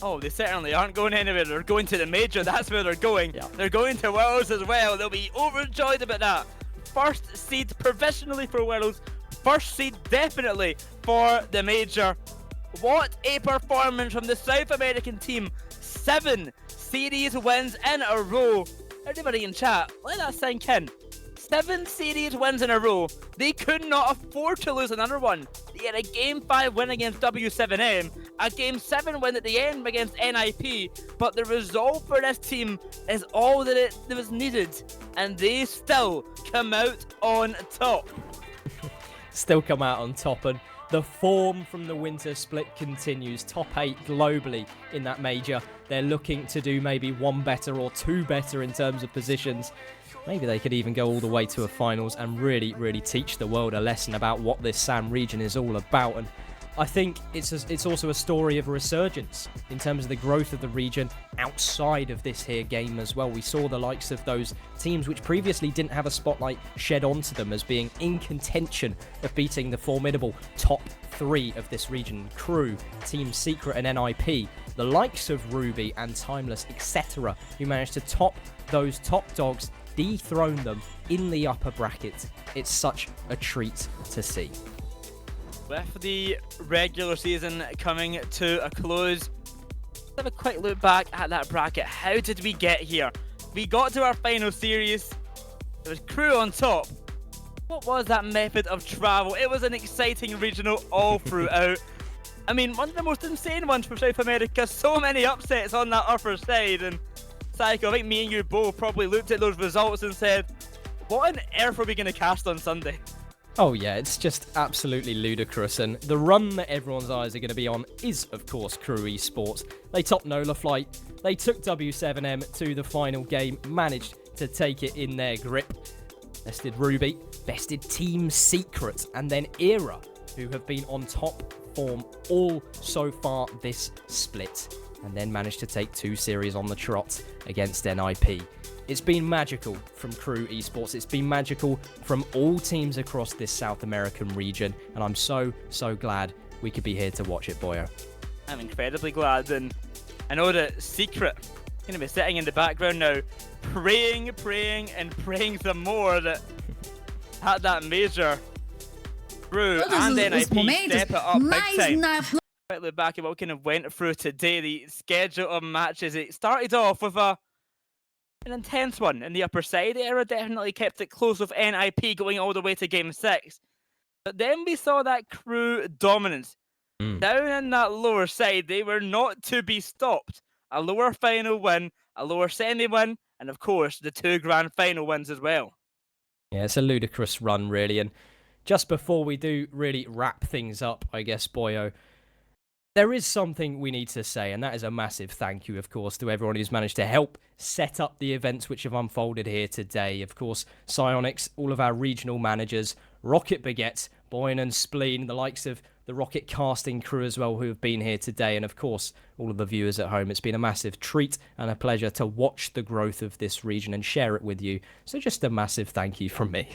Oh, they certainly aren't going anywhere. They're going to the major. That's where they're going. Yeah. They're going to Worlds as well. They'll be overjoyed about that. First seed provisionally for Worlds. First seed definitely for the major. What a performance from the South American team. 7 series wins in a row. Everybody in chat, let that sink in. 7 series wins in a row. They could not afford to lose another one. They had a Game 5 win against W7M, a Game 7 win at the end against NIP, but the resolve for this team is all that was needed, and they still come out on top. Still come out on top, and the form from the winter split continues. Top 8 globally in that major. They're looking to do maybe 1 better or 2 better in terms of positions. Maybe they could even go all the way to a finals and really teach the world a lesson about what this SAM region is all about. And I think it's also a story of a resurgence in terms of the growth of the region outside of this here game as well. We saw the likes of those teams which previously didn't have a spotlight shed onto them as being in contention of beating the formidable top 3 of this region: KRU, Team Secret and NIP, the likes of Ruby and Timeless, etc., who managed to top those top dogs, dethrone them in the upper bracket. It's such a treat to see. With the regular season coming to a close, let's have a quick look back at that bracket. How did we get here? We got to our final series. It was KRU on top. What was that method of travel? It was an exciting regional all throughout. I mean, one of the most insane ones for South America. So many upsets on that upper side. And Psycho, I think me and you both probably looked at those results and said, what on earth are we going to cast on Sunday? Oh yeah, it's just absolutely ludicrous, and the run that everyone's eyes are going to be on is, of course, KRU Esports. They topped Nola Flight, they took W7M to the final game, managed to take it in their grip. Bested Ruby, bested Team Secret, and then Era, who have been on top form all so far this split, and then managed to take 2 series on the trot against NIP. It's been magical from KRU Esports. It's been magical from all teams across this South American region, and I'm so glad we could be here to watch it, boyo. I'm incredibly glad, and I know that Secret going to be sitting in the background now, praying, and praying some more that at that major through and NIP step it up big time. Quickly back at what kind of went through today, the schedule of matches. It started off with an intense one in the upper side. Era definitely kept it close with NIP going all the way to game 6. But then we saw that KRU dominance. Down in that lower side, they were not to be stopped. A lower final win, a lower semi win, and of course the 2 grand final wins as well. Yeah, it's a ludicrous run, really. And just before we do really wrap things up, I guess, Boyo, there is something we need to say, and that is a massive thank you, of course, to everyone who's managed to help set up the events which have unfolded here today. Of course, Psyonix, all of our regional managers, Rocket Baguette, Boyan and Spleen, the likes of the Rocket casting crew as well who have been here today, and of course, all of the viewers at home. It's been a massive treat and a pleasure to watch the growth of this region and share it with you. So just a massive thank you from me.